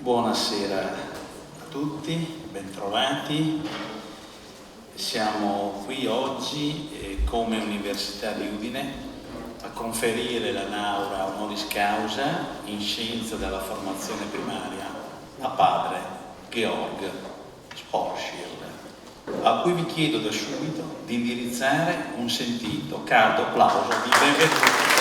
Buonasera a tutti, bentrovati. Siamo qui oggi come Università di Udine a conferire la laurea honoris causa in Scienza della Formazione Primaria a padre Georg Sporschil, a cui vi chiedo da subito di indirizzare un sentito, caldo applauso di benvenuto.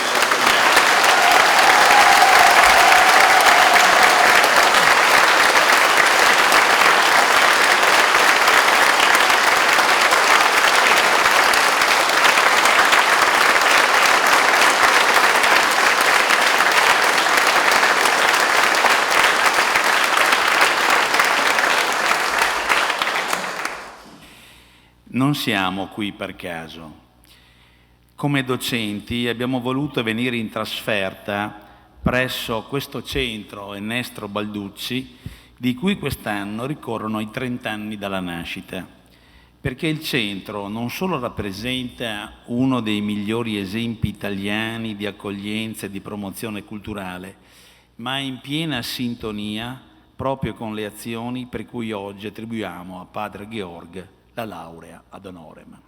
Non siamo qui per caso. Come docenti abbiamo voluto venire in trasferta presso questo centro Ernestro Balducci, di cui quest'anno ricorrono i 30 anni dalla nascita, perché il centro non solo rappresenta uno dei migliori esempi italiani di accoglienza e di promozione culturale, ma è in piena sintonia proprio con le azioni per cui oggi attribuiamo a padre Georg la laurea ad honorem.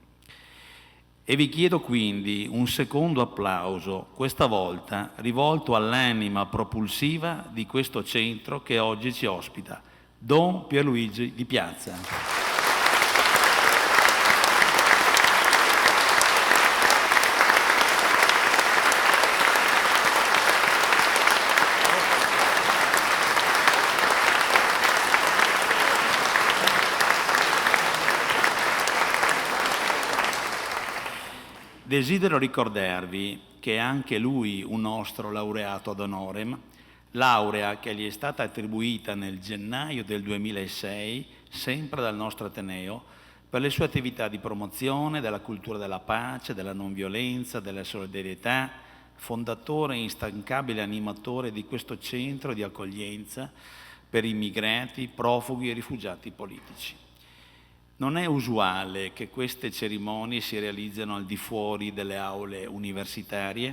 E vi chiedo quindi un secondo applauso, questa volta rivolto all'anima propulsiva di questo centro che oggi ci ospita, Don Pierluigi Di Piazza. Desidero ricordarvi che è anche lui un nostro laureato ad honorem, laurea che gli è stata attribuita nel gennaio del 2006, sempre dal nostro Ateneo, per le sue attività di promozione della cultura della pace, della non violenza, della solidarietà, fondatore e instancabile animatore di questo centro di accoglienza per immigrati, profughi e rifugiati politici. Non è usuale che queste cerimonie si realizzino al di fuori delle aule universitarie,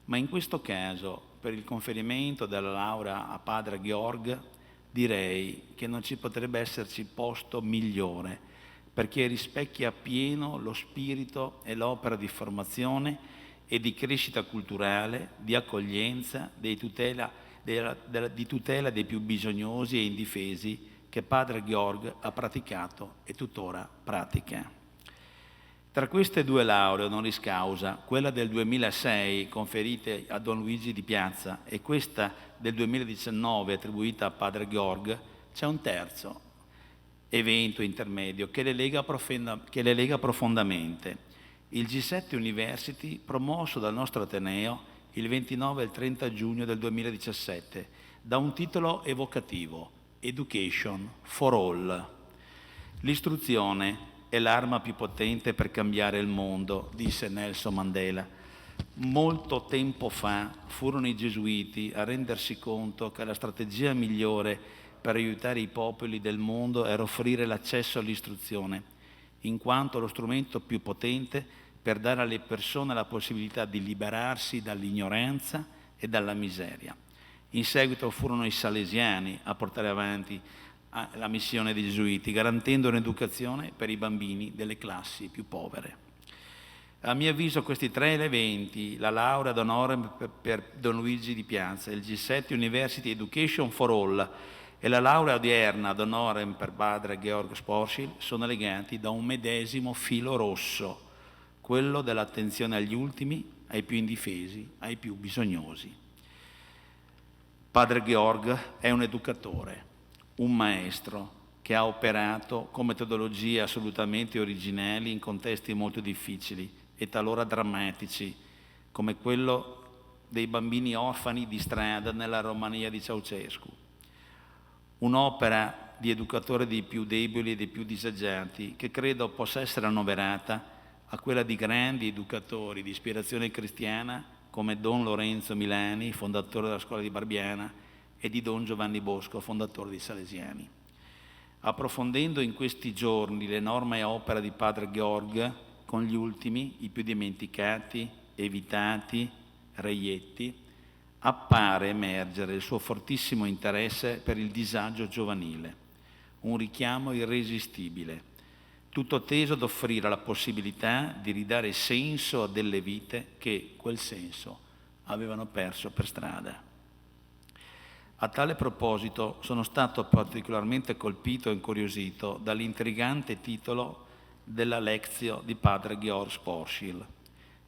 ma in questo caso, per il conferimento della laurea a padre Georg, direi che non ci potrebbe esserci posto migliore, perché rispecchia appieno lo spirito e l'opera di formazione e di crescita culturale, di accoglienza, di tutela dei più bisognosi e indifesi, che padre Georg ha praticato e tuttora pratica. Tra queste due lauree honoris causa, quella del 2006 conferite a Don Luigi Di Piazza e questa del 2019 attribuita a padre Georg, c'è un terzo evento intermedio che le lega profondamente. Il G7 University, promosso dal nostro Ateneo il 29 e il 30 giugno del 2017, da un titolo evocativo: Education for All. L'istruzione è l'arma più potente per cambiare il mondo, disse Nelson Mandela. Molto tempo fa furono i Gesuiti a rendersi conto che la strategia migliore per aiutare i popoli del mondo era offrire l'accesso all'istruzione, in quanto lo strumento più potente per dare alle persone la possibilità di liberarsi dall'ignoranza e dalla miseria. In seguito furono i salesiani a portare avanti la missione dei Gesuiti, garantendo un'educazione per i bambini delle classi più povere. A mio avviso questi tre eventi, la laurea ad honorem per Don Luigi Di Piazza, il G7 University Education for All e la laurea odierna ad honorem per padre Georg Sporschil, sono legati da un medesimo filo rosso, quello dell'attenzione agli ultimi, ai più indifesi, ai più bisognosi. Padre Georg è un educatore, un maestro che ha operato con metodologie assolutamente originali in contesti molto difficili e talora drammatici, come quello dei bambini orfani di strada nella Romania di Ceausescu. Un'opera di educatore dei più deboli e dei più disagiati che credo possa essere annoverata a quella di grandi educatori di ispirazione cristiana come Don Lorenzo Milani, fondatore della scuola di Barbiana, e di Don Giovanni Bosco, fondatore dei Salesiani. Approfondendo in questi giorni l'enorme opera di padre Georg con gli ultimi, i più dimenticati, evitati, reietti, appare emergere il suo fortissimo interesse per il disagio giovanile, un richiamo irresistibile, tutto teso ad offrire la possibilità di ridare senso a delle vite che quel senso avevano perso per strada. A tale proposito sono stato particolarmente colpito e incuriosito dall'intrigante titolo della Lectio di padre Georg Sporschil,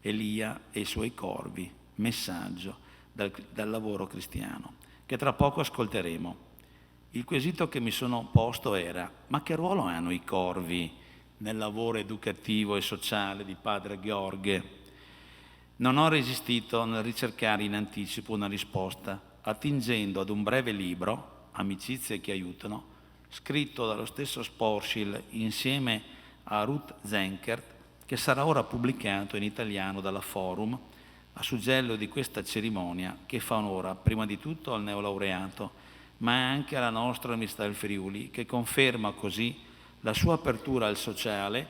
Elia e i suoi corvi, messaggio dal lavoro cristiano, che tra poco ascolteremo. Il quesito che mi sono posto era: ma che ruolo hanno i corvi nel lavoro educativo e sociale di padre Georg? Non ho resistito nel ricercare in anticipo una risposta, attingendo ad un breve libro, Amicizie che aiutano, scritto dallo stesso Sporschil insieme a Ruth Zenkert, che sarà ora pubblicato in italiano dalla Forum, a suggello di questa cerimonia che fa onore prima di tutto al neolaureato, ma anche alla nostra Università del Friuli, che conferma così la sua apertura al sociale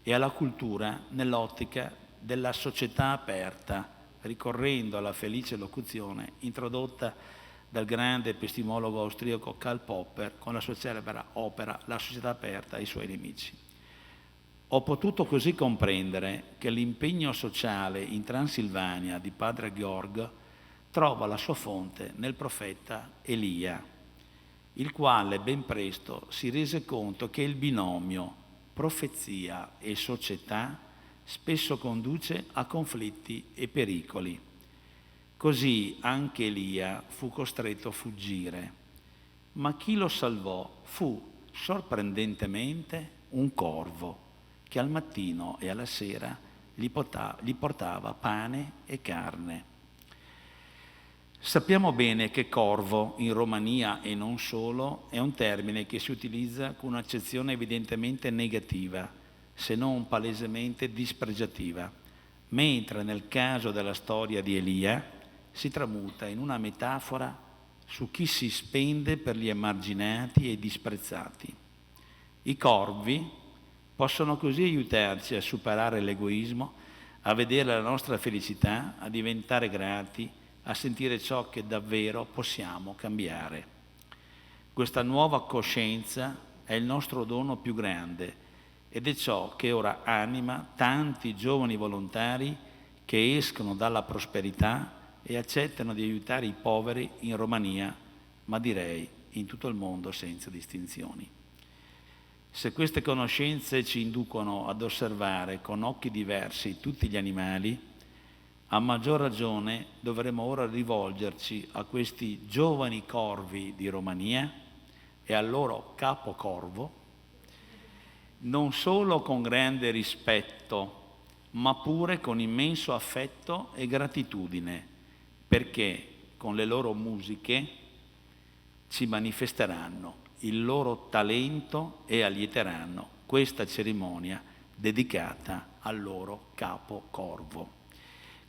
e alla cultura nell'ottica della società aperta, ricorrendo alla felice locuzione introdotta dal grande epistemologo austriaco Karl Popper con la sua celebre opera La società aperta e i suoi nemici. Ho potuto così comprendere che l'impegno sociale in Transilvania di padre Georg trova la sua fonte nel profeta Elia, il quale ben presto si rese conto che il binomio profezia e società spesso conduce a conflitti e pericoli. Così anche Elia fu costretto a fuggire, ma chi lo salvò fu sorprendentemente un corvo che al mattino e alla sera gli portava pane e carne. Sappiamo bene che corvo in Romania e non solo è un termine che si utilizza con un'accezione evidentemente negativa, se non palesemente dispregiativa, mentre nel caso della storia di Elia si tramuta in una metafora su chi si spende per gli emarginati e disprezzati. I corvi possono così aiutarci a superare l'egoismo, a vedere la nostra felicità, a diventare grati, a sentire ciò che davvero possiamo cambiare. Questa nuova coscienza è il nostro dono più grande ed è ciò che ora anima tanti giovani volontari che escono dalla prosperità e accettano di aiutare i poveri in Romania, ma direi in tutto il mondo senza distinzioni. Se queste conoscenze ci inducono ad osservare con occhi diversi tutti gli animali, a maggior ragione dovremo ora rivolgerci a questi giovani corvi di Romania e al loro capo corvo, non solo con grande rispetto, ma pure con immenso affetto e gratitudine, perché con le loro musiche ci manifesteranno il loro talento e allieteranno questa cerimonia dedicata al loro capo corvo.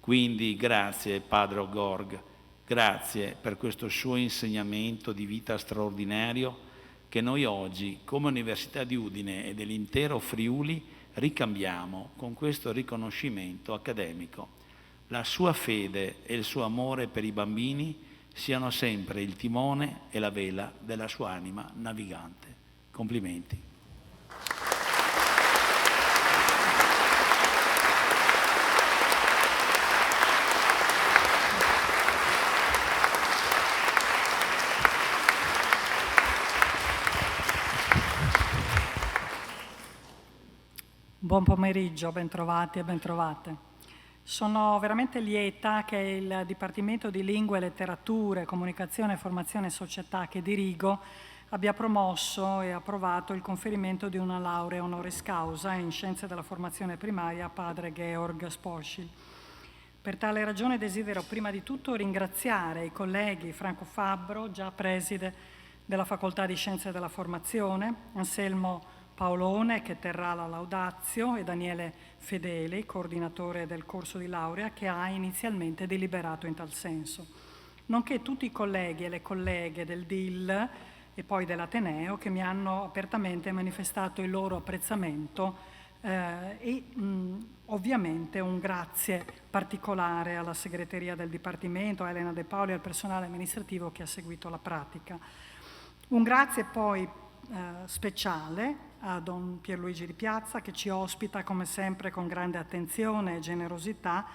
Quindi grazie Padre Georg, grazie per questo suo insegnamento di vita straordinario che noi oggi come Università di Udine e dell'intero Friuli ricambiamo con questo riconoscimento accademico. La sua fede e il suo amore per i bambini siano sempre il timone e la vela della sua anima navigante. Complimenti. Buon pomeriggio, bentrovati e bentrovate. Sono veramente lieta che il Dipartimento di Lingue, Letterature, Comunicazione, Formazione e Società che dirigo abbia promosso e approvato il conferimento di una laurea honoris causa in Scienze della Formazione Primaria a padre Georg Sporschil. Per tale ragione desidero prima di tutto ringraziare i colleghi Franco Fabbro, già preside della Facoltà di Scienze della Formazione, Anselmo Paolone, che terrà la laudatio, e Daniele Fedeli, coordinatore del corso di laurea, che ha inizialmente deliberato in tal senso, nonché tutti i colleghi e le colleghe del DIL e poi dell'Ateneo che mi hanno apertamente manifestato il loro apprezzamento Ovviamente un grazie particolare alla segreteria del Dipartimento, a Elena De Paoli e al personale amministrativo che ha seguito la pratica. Un grazie poi speciale a Don Pierluigi Di Piazza, che ci ospita come sempre con grande attenzione e generosità,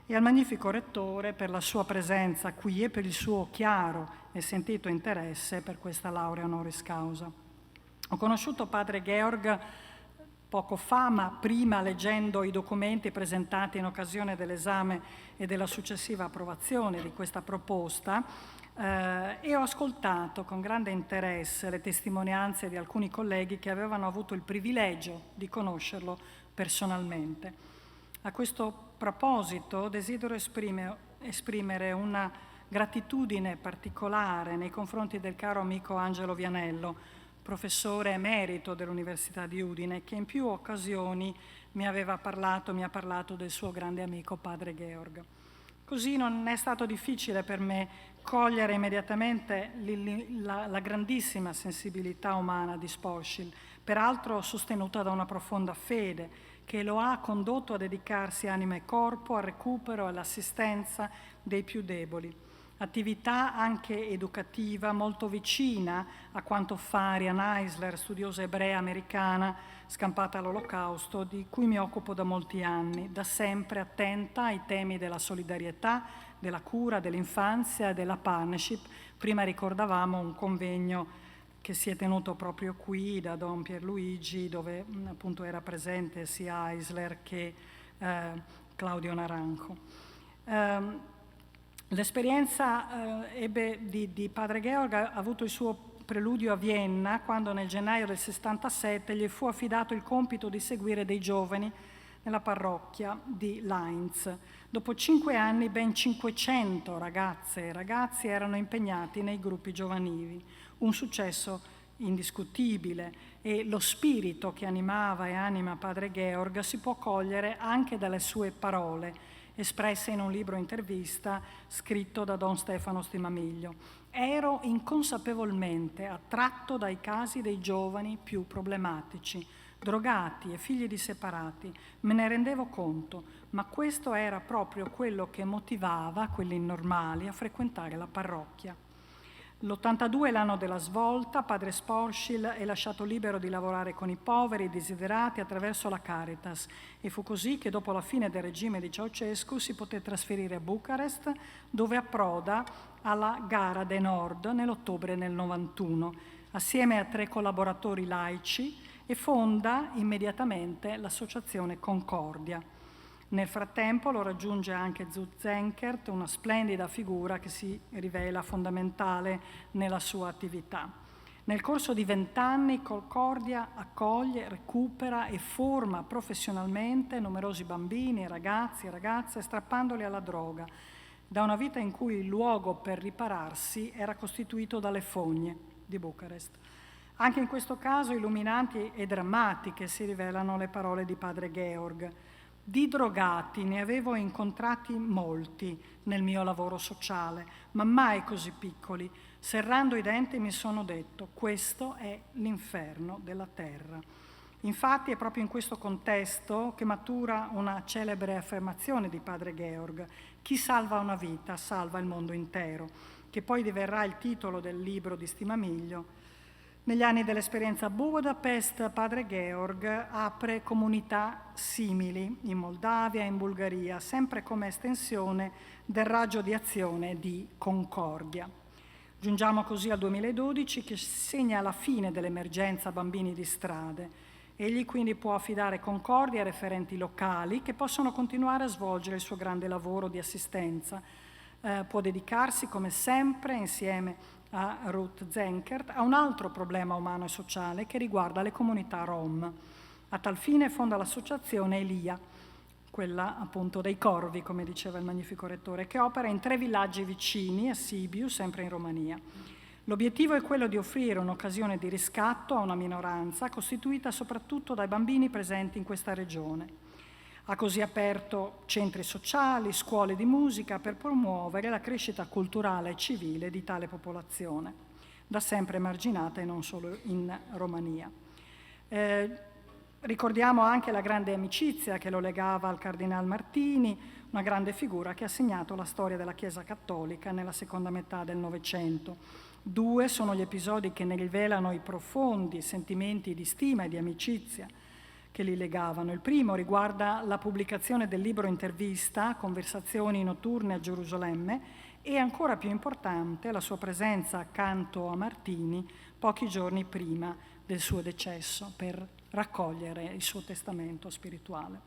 e al magnifico rettore per la sua presenza qui e per il suo chiaro e sentito interesse per questa laurea honoris causa. Ho conosciuto padre Georg poco fa, ma prima leggendo i documenti presentati in occasione dell'esame e della successiva approvazione di questa proposta, e ho ascoltato con grande interesse le testimonianze di alcuni colleghi che avevano avuto il privilegio di conoscerlo personalmente. A questo proposito desidero esprimere una gratitudine particolare nei confronti del caro amico Angelo Vianello, professore emerito dell'Università di Udine, che in più occasioni mi ha parlato del suo grande amico padre Georg. Così non è stato difficile per me cogliere immediatamente la grandissima sensibilità umana di Sporschil, peraltro sostenuta da una profonda fede, che lo ha condotto a dedicarsi anima e corpo al recupero e all'assistenza dei più deboli. Attività anche educativa molto vicina a quanto fa Arian Eisler, studiosa ebrea americana scampata all'Olocausto, di cui mi occupo da molti anni, da sempre attenta ai temi della solidarietà, della cura, dell'infanzia e della partnership. Prima ricordavamo un convegno che si è tenuto proprio qui da Don Pierluigi, dove appunto era presente sia Eisler che Claudio Naranco. L'esperienza di padre Georg ha avuto il suo preludio a Vienna, quando nel gennaio del 67 gli fu affidato il compito di seguire dei giovani nella parrocchia di Linz. Dopo 5 anni ben 500 ragazze e ragazzi erano impegnati nei gruppi giovanili. Un successo indiscutibile, e lo spirito che animava e anima padre Georg si può cogliere anche dalle sue parole, espresse in un libro intervista scritto da Don Stefano Stimamiglio. Ero inconsapevolmente attratto dai casi dei giovani più problematici, drogati e figli di separati. Me ne rendevo conto, ma questo era proprio quello che motivava quelli normali a frequentare la parrocchia. L'82 è l'anno della svolta, padre Sporschil è lasciato libero di lavorare con i poveri e i desiderati attraverso la Caritas, e fu così che dopo la fine del regime di Ceausescu si poté trasferire a Bucarest, dove approda alla Gara de Nord nell'ottobre del 91, assieme a 3 collaboratori laici, e fonda immediatamente l'associazione Concordia. Nel frattempo lo raggiunge anche Zut Zenkert, una splendida figura che si rivela fondamentale nella sua attività. Nel corso di 20 anni Concordia accoglie, recupera e forma professionalmente numerosi bambini, ragazzi e ragazze, strappandoli alla droga, da una vita in cui il luogo per ripararsi era costituito dalle fogne di Bucarest. Anche in questo caso illuminanti e drammatiche si rivelano le parole di padre Georg. Di drogati ne avevo incontrati molti nel mio lavoro sociale, ma mai così piccoli. Serrando i denti mi sono detto: questo è l'inferno della terra. Infatti è proprio in questo contesto che matura una celebre affermazione di padre Georg: chi salva una vita salva il mondo intero, che poi diverrà il titolo del libro di Stimamiglio. Negli anni dell'esperienza a Budapest, padre Georg apre comunità simili in Moldavia e in Bulgaria, sempre come estensione del raggio di azione di Concordia. Giungiamo così al 2012, che segna la fine dell'emergenza bambini di strade. Egli quindi può affidare Concordia a referenti locali che possono continuare a svolgere il suo grande lavoro di assistenza. Può dedicarsi, come sempre, insieme a Ruth Zenkert, a un altro problema umano e sociale che riguarda le comunità rom. A tal fine fonda l'associazione Elia, quella appunto dei corvi, come diceva il magnifico rettore, che opera in 3 villaggi vicini a Sibiu, sempre in Romania. L'obiettivo è quello di offrire un'occasione di riscatto a una minoranza costituita soprattutto dai bambini presenti in questa regione. Ha così aperto centri sociali, scuole di musica per promuovere la crescita culturale e civile di tale popolazione, da sempre emarginata e non solo in Romania. Ricordiamo anche la grande amicizia che lo legava al Cardinal Martini, una grande figura che ha segnato la storia della Chiesa Cattolica nella seconda metà del Novecento. 2 sono gli episodi che ne rivelano i profondi sentimenti di stima e di amicizia che li legavano. Il primo riguarda la pubblicazione del libro intervista Conversazioni notturne a Gerusalemme e, ancora più importante, la sua presenza accanto a Martini pochi giorni prima del suo decesso per raccogliere il suo testamento spirituale.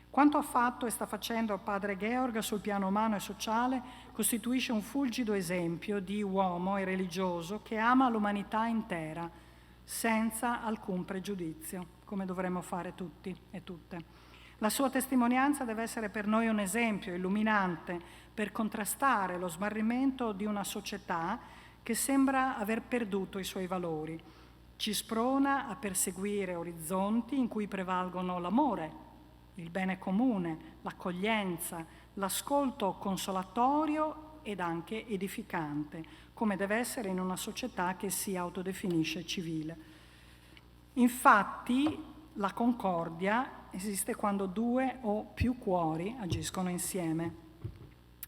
Quanto ha fatto e sta facendo padre Georg sul piano umano e sociale costituisce un fulgido esempio di uomo e religioso che ama l'umanità intera, senza alcun pregiudizio, come dovremmo fare tutti e tutte. La sua testimonianza deve essere per noi un esempio illuminante per contrastare lo smarrimento di una società che sembra aver perduto i suoi valori. Ci sprona a perseguire orizzonti in cui prevalgono l'amore, il bene comune, l'accoglienza, l'ascolto consolatorio ed anche edificante, come deve essere in una società che si autodefinisce civile. Infatti, la concordia esiste quando 2 o più cuori agiscono insieme.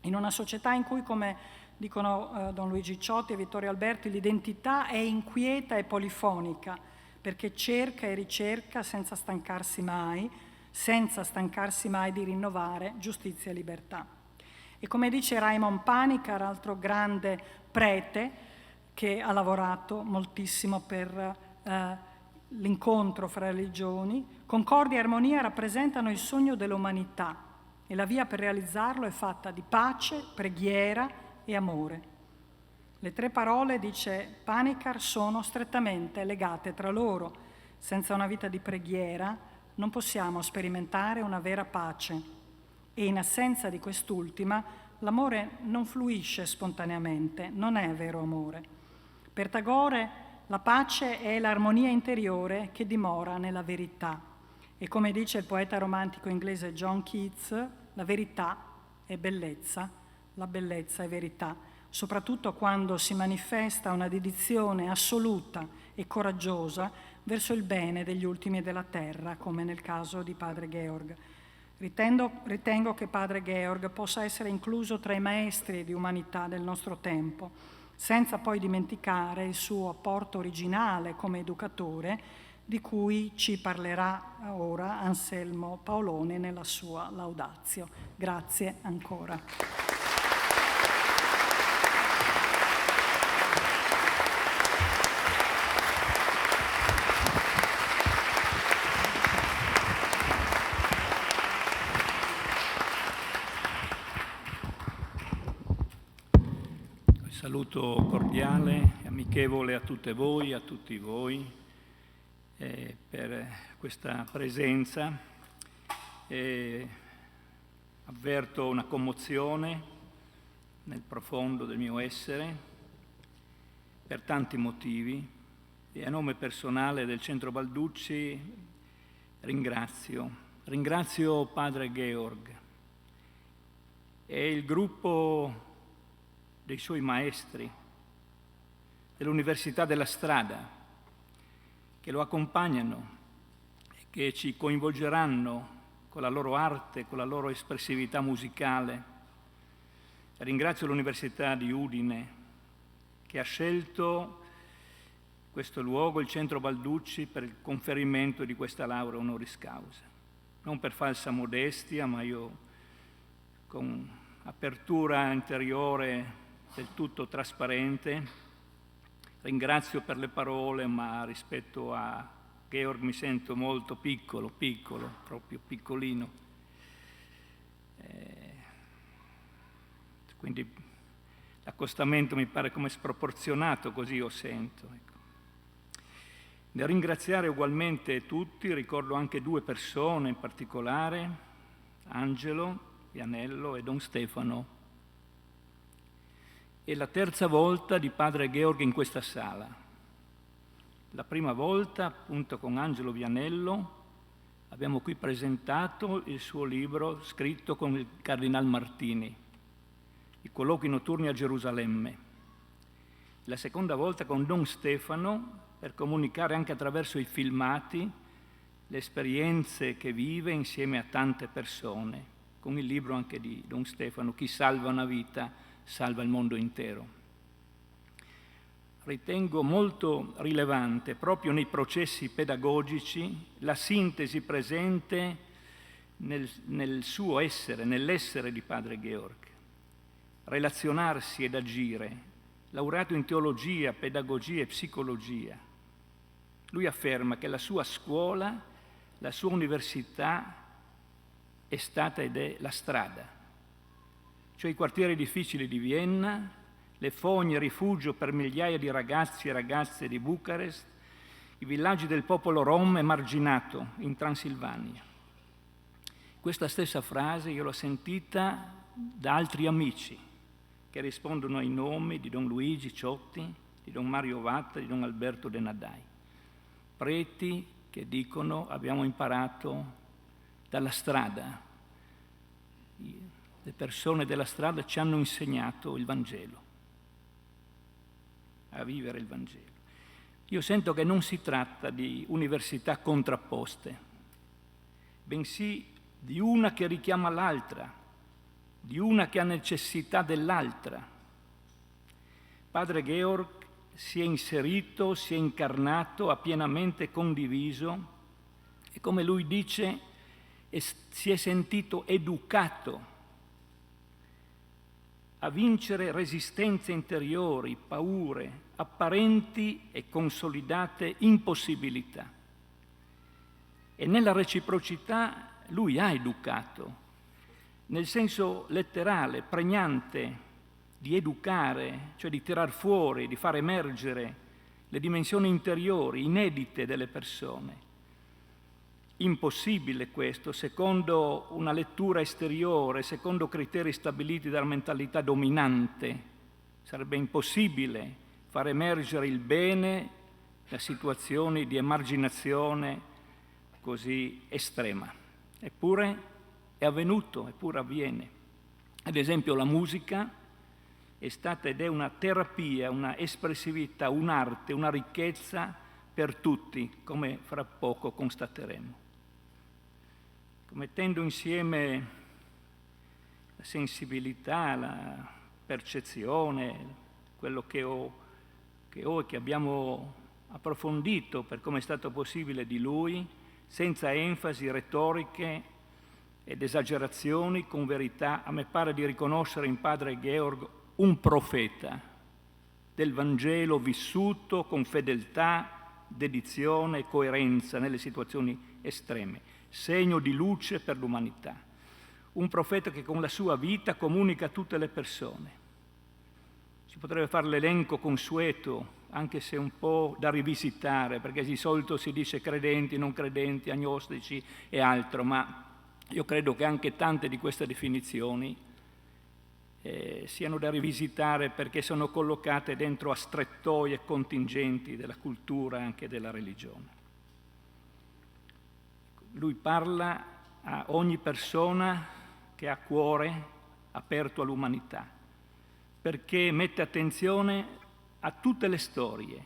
In una società in cui, come dicono Don Luigi Ciotti e Vittorio Alberti, l'identità è inquieta e polifonica, perché cerca e ricerca senza stancarsi mai di rinnovare giustizia e libertà. E come dice Raymond Panikkar, altro grande prete che ha lavorato moltissimo per l'incontro fra religioni, concordia e armonia rappresentano il sogno dell'umanità e la via per realizzarlo è fatta di pace, preghiera e amore. Le 3 parole, dice Panikkar, sono strettamente legate tra loro. Senza una vita di preghiera non possiamo sperimentare una vera pace e in assenza di quest'ultima l'amore non fluisce spontaneamente, non è vero amore. Per Tagore la pace è l'armonia interiore che dimora nella verità e, come dice il poeta romantico inglese John Keats, la verità è bellezza, la bellezza è verità, soprattutto quando si manifesta una dedizione assoluta e coraggiosa verso il bene degli ultimi della terra, come nel caso di padre Georg. Ritengo che padre Georg possa essere incluso tra i maestri di umanità del nostro tempo, senza poi dimenticare il suo apporto originale come educatore, di cui ci parlerà ora Anselmo Paoloni nella sua Laudatio. Grazie ancora. Saluto cordiale e amichevole a tutte voi, a tutti voi, per questa presenza. Avverto una commozione nel profondo del mio essere per tanti motivi e a nome personale del Centro Balducci ringrazio padre Georg e il gruppo dei suoi maestri dell'Università della Strada che lo accompagnano e che ci coinvolgeranno con la loro arte, con la loro espressività musicale. Ringrazio l'Università di Udine che ha scelto questo luogo, il Centro Balducci, per il conferimento di questa laurea honoris causa. Non per falsa modestia, ma io con apertura interiore del tutto trasparente ringrazio per le parole, ma rispetto a Georg mi sento molto piccolo, proprio piccolino. Quindi l'accostamento mi pare come sproporzionato, così io sento. Ecco. Nel ringraziare ugualmente tutti, ricordo anche 2 persone in particolare, Angelo Vianello e Don Stefano. È la 3ª volta di padre Georg in questa sala. La prima volta, appunto, con Angelo Vianello, abbiamo qui presentato il suo libro scritto con il Cardinal Martini, I colloqui notturni a Gerusalemme. La seconda volta con Don Stefano, per comunicare anche attraverso i filmati le esperienze che vive insieme a tante persone, con il libro anche di Don Stefano, Chi salva una vita salva il mondo intero. Ritengo molto rilevante proprio nei processi pedagogici la sintesi presente nel suo essere, nell'essere di padre Georg. Relazionarsi ed agire, laureato in teologia, pedagogia e psicologia. Lui afferma che la sua scuola, la sua università è stata ed è la strada, cioè i quartieri difficili di Vienna, le fogne rifugio per migliaia di ragazzi e ragazze di Bucarest, i villaggi del popolo rom emarginato in Transilvania. Questa stessa frase io l'ho sentita da altri amici che rispondono ai nomi di Don Luigi Ciotti, di Don Mario Vatta, di Don Alberto De Nadai. Preti che dicono abbiamo imparato dalla strada, le persone della strada ci hanno insegnato il Vangelo, a vivere il Vangelo. Io sento che non si tratta di università contrapposte, bensì di una che richiama l'altra, di una che ha necessità dell'altra. Padre Georg si è inserito, si è incarnato, ha pienamente condiviso e, come lui dice, si è sentito educato a vincere resistenze interiori, paure, apparenti e consolidate impossibilità. E nella reciprocità lui ha educato, nel senso letterale, pregnante, di educare, cioè di tirar fuori, di far emergere le dimensioni interiori, inedite delle persone. Impossibile questo, secondo una lettura esteriore, secondo criteri stabiliti dalla mentalità dominante. Sarebbe impossibile far emergere il bene da situazioni di emarginazione così estrema. Eppure è avvenuto, eppure avviene. Ad esempio la musica è stata ed è una terapia, una espressività, un'arte, una ricchezza per tutti, come fra poco constateremo. Mettendo insieme la sensibilità, la percezione, quello che ho e che abbiamo approfondito per come è stato possibile di lui, senza enfasi, retoriche ed esagerazioni, con verità, a me pare di riconoscere in padre Georg un profeta del Vangelo vissuto con fedeltà, dedizione e coerenza nelle situazioni estreme. Segno di luce per l'umanità. Un profeta che con la sua vita comunica a tutte le persone. Si potrebbe fare l'elenco consueto, anche se un po' da rivisitare, perché di solito si dice credenti, non credenti, agnostici e altro, ma io credo che anche tante di queste definizioni siano da rivisitare perché sono collocate dentro a strettoie contingenti della cultura e anche della religione. Lui parla a ogni persona che ha cuore aperto all'umanità, perché mette attenzione a tutte le storie,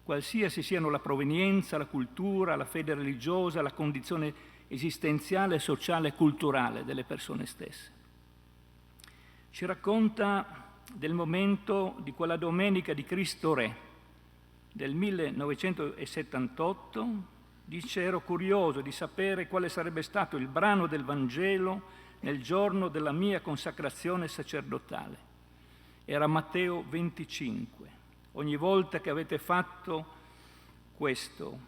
qualsiasi siano la provenienza, la cultura, la fede religiosa, la condizione esistenziale, sociale e culturale delle persone stesse. Ci racconta del momento di quella domenica di Cristo Re del 1978. Dice: ero curioso di sapere quale sarebbe stato il brano del Vangelo nel giorno della mia consacrazione sacerdotale. Era Matteo 25. Ogni volta che avete fatto questo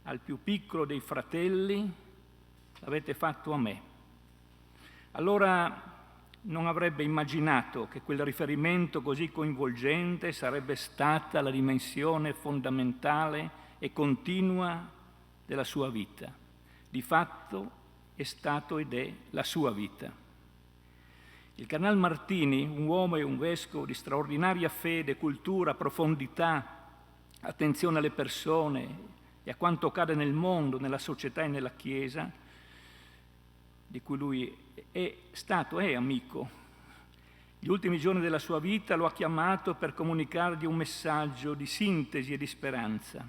al più piccolo dei fratelli, l'avete fatto a me. Allora non avrebbe immaginato che quel riferimento così coinvolgente sarebbe stata la dimensione fondamentale e continua della sua vita. Di fatto è stato ed è la sua vita. Il Cardinal Martini, un uomo e un vescovo di straordinaria fede, cultura, profondità, attenzione alle persone e a quanto accade nel mondo, nella società e nella Chiesa, di cui lui è stato e è amico. Gli ultimi giorni della sua vita lo ha chiamato per comunicargli un messaggio di sintesi e di speranza.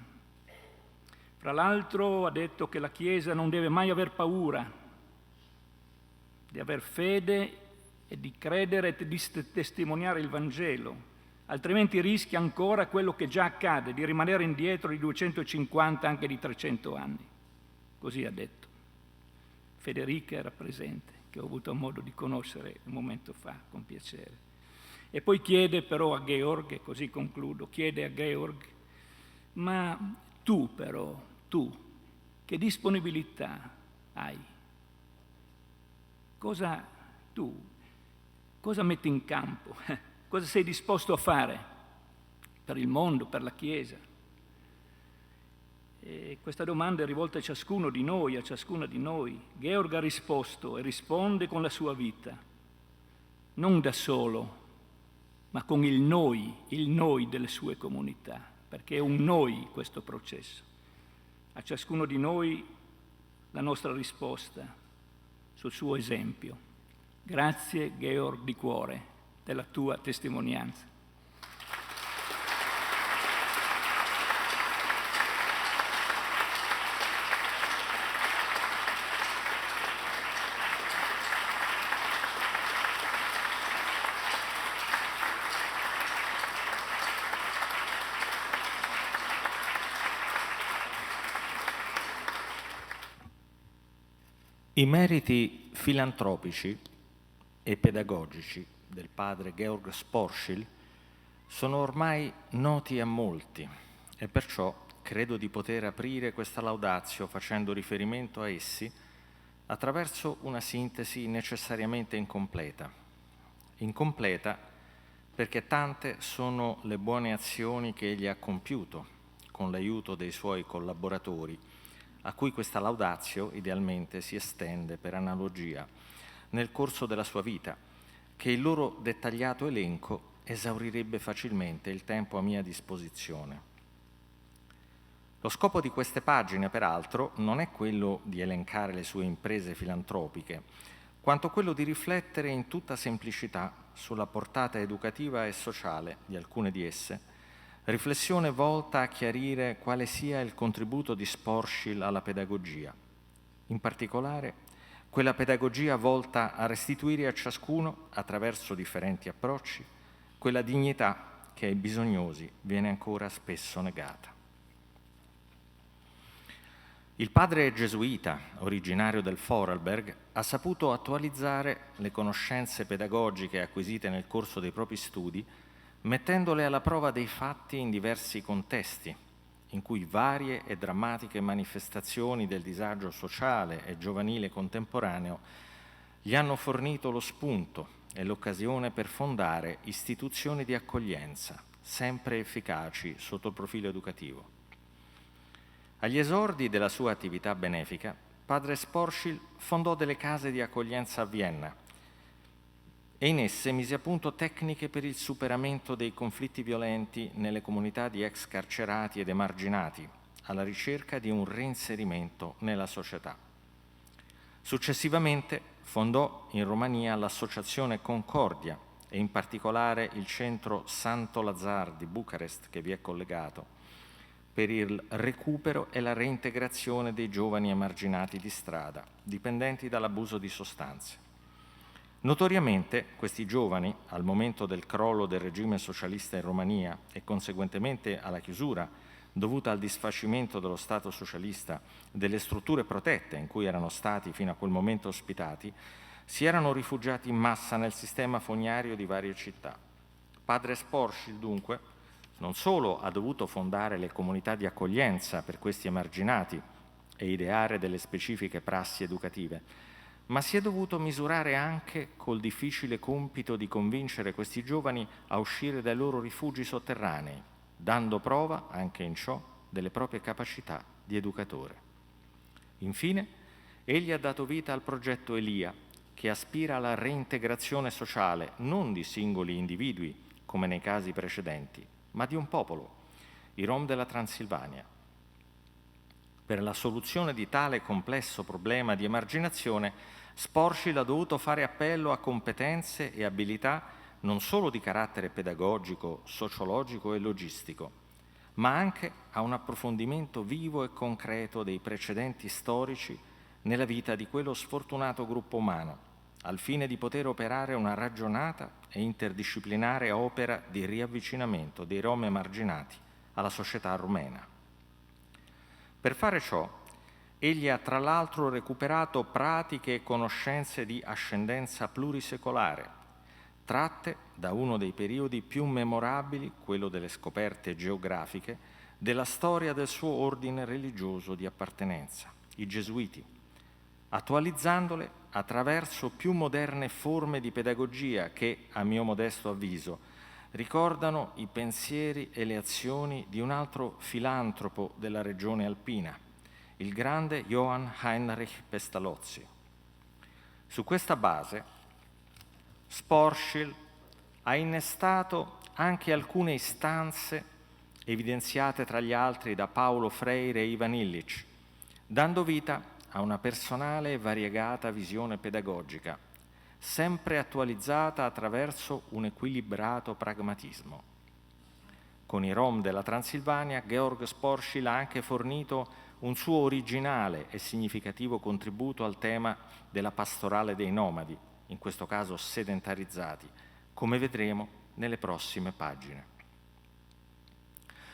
Fra l'altro ha detto che la Chiesa non deve mai aver paura di aver fede e di credere e di testimoniare il Vangelo, altrimenti rischia ancora quello che già accade, di rimanere indietro di 250, anche di 300 anni. Così ha detto. Federica era presente, che ho avuto modo di conoscere un momento fa, con piacere. E poi chiede però a Georg, e così concludo, chiede a Georg: ma tu però, tu, che disponibilità hai? Cosa metti in campo? Cosa sei disposto a fare per il mondo, per la Chiesa? E questa domanda è rivolta a ciascuno di noi, a ciascuna di noi. Georg ha risposto e risponde con la sua vita, non da solo, ma con il noi delle sue comunità, perché è un noi questo processo. A ciascuno di noi la nostra risposta sul suo esempio. Grazie Georg di cuore della tua testimonianza. I meriti filantropici e pedagogici del padre Georg Sporschil sono ormai noti a molti e perciò credo di poter aprire questa laudatio facendo riferimento a essi attraverso una sintesi necessariamente incompleta. Incompleta perché tante sono le buone azioni che egli ha compiuto con l'aiuto dei suoi collaboratori, a cui questa laudatio idealmente si estende per analogia nel corso della sua vita, che il loro dettagliato elenco esaurirebbe facilmente il tempo a mia disposizione. Lo scopo di queste pagine, peraltro, non è quello di elencare le sue imprese filantropiche, quanto quello di riflettere in tutta semplicità sulla portata educativa e sociale di alcune di esse, riflessione volta a chiarire quale sia il contributo di Sporschil alla pedagogia, in particolare quella pedagogia volta a restituire a ciascuno, attraverso differenti approcci, quella dignità che ai bisognosi viene ancora spesso negata. Il padre gesuita, originario del Vorarlberg, ha saputo attualizzare le conoscenze pedagogiche acquisite nel corso dei propri studi, mettendole alla prova dei fatti in diversi contesti, in cui varie e drammatiche manifestazioni del disagio sociale e giovanile contemporaneo gli hanno fornito lo spunto e l'occasione per fondare istituzioni di accoglienza, sempre efficaci sotto il profilo educativo. Agli esordi della sua attività benefica, padre Sporschil fondò delle case di accoglienza a Vienna e in esse mise a punto tecniche per il superamento dei conflitti violenti nelle comunità di ex carcerati ed emarginati, alla ricerca di un reinserimento nella società. Successivamente fondò in Romania l'associazione Concordia e in particolare il centro Santo Lazar di Bucarest, che vi è collegato, per il recupero e la reintegrazione dei giovani emarginati di strada, dipendenti dall'abuso di sostanze. Notoriamente questi giovani, al momento del crollo del regime socialista in Romania e conseguentemente alla chiusura dovuta al disfacimento dello Stato socialista delle strutture protette in cui erano stati fino a quel momento ospitati, si erano rifugiati in massa nel sistema fognario di varie città. Padre Sporschil, dunque, non solo ha dovuto fondare le comunità di accoglienza per questi emarginati e ideare delle specifiche prassi educative, ma si è dovuto misurare anche col difficile compito di convincere questi giovani a uscire dai loro rifugi sotterranei, dando prova, anche in ciò, delle proprie capacità di educatore. Infine, egli ha dato vita al progetto Elia, che aspira alla reintegrazione sociale non di singoli individui, come nei casi precedenti, ma di un popolo, i Rom della Transilvania. Per la soluzione di tale complesso problema di emarginazione, Sporschil ha dovuto fare appello a competenze e abilità non solo di carattere pedagogico, sociologico e logistico, ma anche a un approfondimento vivo e concreto dei precedenti storici nella vita di quello sfortunato gruppo umano, al fine di poter operare una ragionata e interdisciplinare opera di riavvicinamento dei rom emarginati alla società rumena. Per fare ciò, egli ha tra l'altro recuperato pratiche e conoscenze di ascendenza plurisecolare, tratte da uno dei periodi più memorabili, quello delle scoperte geografiche, della storia del suo ordine religioso di appartenenza, i Gesuiti, attualizzandole attraverso più moderne forme di pedagogia che, a mio modesto avviso, ricordano i pensieri e le azioni di un altro filantropo della regione alpina, il grande Johann Heinrich Pestalozzi. Su questa base, Sporschil ha innestato anche alcune istanze evidenziate tra gli altri da Paulo Freire e Ivan Illich, dando vita a una personale e variegata visione pedagogica, sempre attualizzata attraverso un equilibrato pragmatismo. Con i Rom della Transilvania, Georg Sporschil ha anche fornito un suo originale e significativo contributo al tema della pastorale dei nomadi, in questo caso sedentarizzati, come vedremo nelle prossime pagine.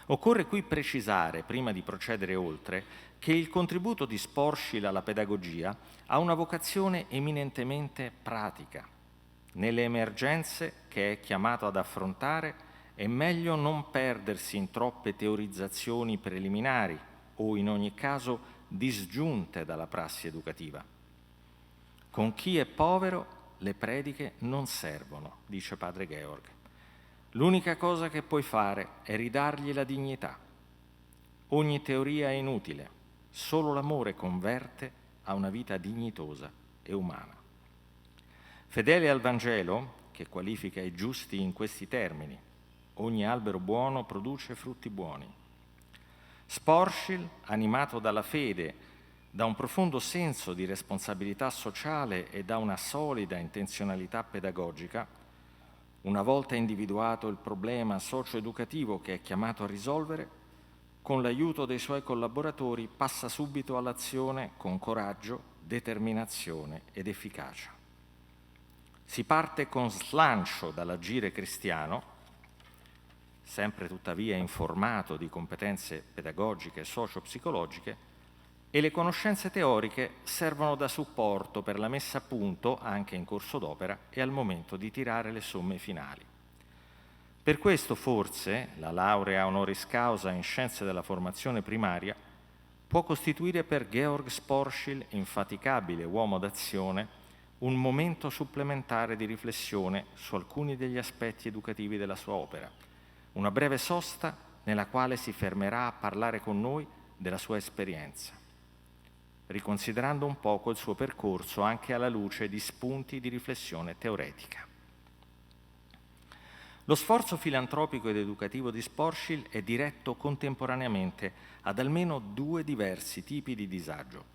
Occorre qui precisare, prima di procedere oltre, che il contributo di Sporschil alla pedagogia ha una vocazione eminentemente pratica. Nelle emergenze che è chiamato ad affrontare è meglio non perdersi in troppe teorizzazioni preliminari o, in ogni caso, disgiunte dalla prassi educativa. Con chi è povero le prediche non servono, dice padre Georg. L'unica cosa che puoi fare è ridargli la dignità. Ogni teoria è inutile, solo l'amore converte a una vita dignitosa e umana. Fedele al Vangelo, che qualifica i giusti in questi termini, ogni albero buono produce frutti buoni. Sporschil, animato dalla fede, da un profondo senso di responsabilità sociale e da una solida intenzionalità pedagogica, una volta individuato il problema socio-educativo che è chiamato a risolvere, con l'aiuto dei suoi collaboratori passa subito all'azione con coraggio, determinazione ed efficacia. Si parte con slancio dall'agire cristiano, sempre tuttavia informato di competenze pedagogiche e socio-psicologiche, e le conoscenze teoriche servono da supporto per la messa a punto, anche in corso d'opera, e al momento di tirare le somme finali. Per questo, forse, la laurea honoris causa in scienze della formazione primaria può costituire per Georg Sporschil, infaticabile uomo d'azione, un momento supplementare di riflessione su alcuni degli aspetti educativi della sua opera, una breve sosta nella quale si fermerà a parlare con noi della sua esperienza, riconsiderando un poco il suo percorso anche alla luce di spunti di riflessione teoretica. Lo sforzo filantropico ed educativo di Sporschil è diretto contemporaneamente ad almeno due diversi tipi di disagio.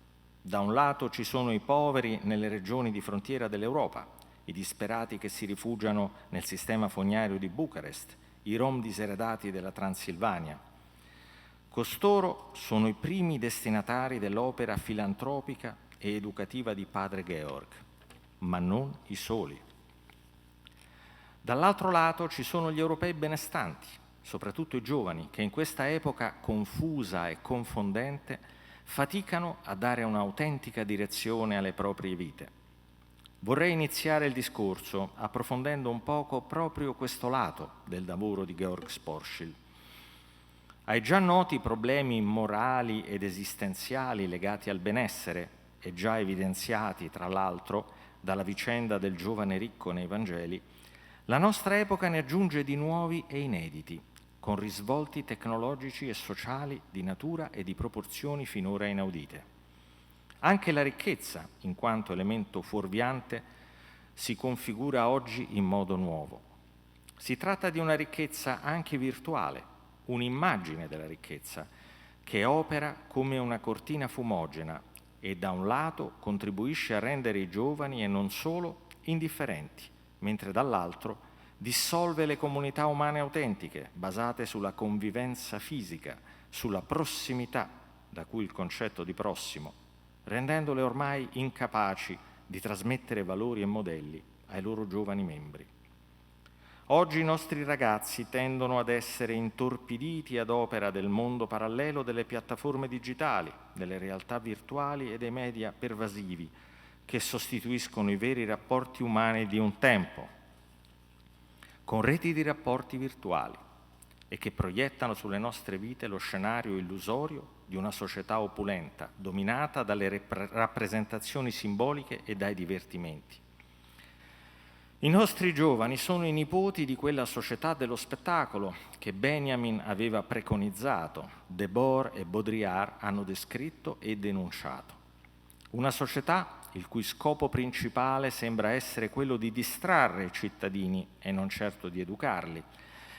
Da un lato ci sono i poveri nelle regioni di frontiera dell'Europa, i disperati che si rifugiano nel sistema fognario di Bucarest, i Rom diseredati della Transilvania. Costoro sono i primi destinatari dell'opera filantropica e educativa di padre Georg, ma non i soli. Dall'altro lato ci sono gli europei benestanti, soprattutto i giovani, che in questa epoca confusa e confondente faticano a dare un'autentica direzione alle proprie vite. Vorrei iniziare il discorso approfondendo un poco proprio questo lato del lavoro di Georg Sporschil. Ai già noti problemi morali ed esistenziali legati al benessere, e già evidenziati, tra l'altro, dalla vicenda del giovane ricco nei Vangeli, la nostra epoca ne aggiunge di nuovi e inediti, con risvolti tecnologici e sociali di natura e di proporzioni finora inaudite. Anche la ricchezza, in quanto elemento fuorviante, si configura oggi in modo nuovo. Si tratta di una ricchezza anche virtuale, un'immagine della ricchezza, che opera come una cortina fumogena e da un lato contribuisce a rendere i giovani e non solo indifferenti, mentre dall'altro dissolve le comunità umane autentiche, basate sulla convivenza fisica, sulla prossimità, da cui il concetto di prossimo, rendendole ormai incapaci di trasmettere valori e modelli ai loro giovani membri. Oggi i nostri ragazzi tendono ad essere intorpiditi ad opera del mondo parallelo delle piattaforme digitali, delle realtà virtuali e dei media pervasivi che sostituiscono i veri rapporti umani di un tempo, con reti di rapporti virtuali e che proiettano sulle nostre vite lo scenario illusorio di una società opulenta, dominata dalle rappresentazioni simboliche e dai divertimenti. I nostri giovani sono i nipoti di quella società dello spettacolo che Benjamin aveva preconizzato, Debord e Baudrillard hanno descritto e denunciato. Una società il cui scopo principale sembra essere quello di distrarre i cittadini e non certo di educarli,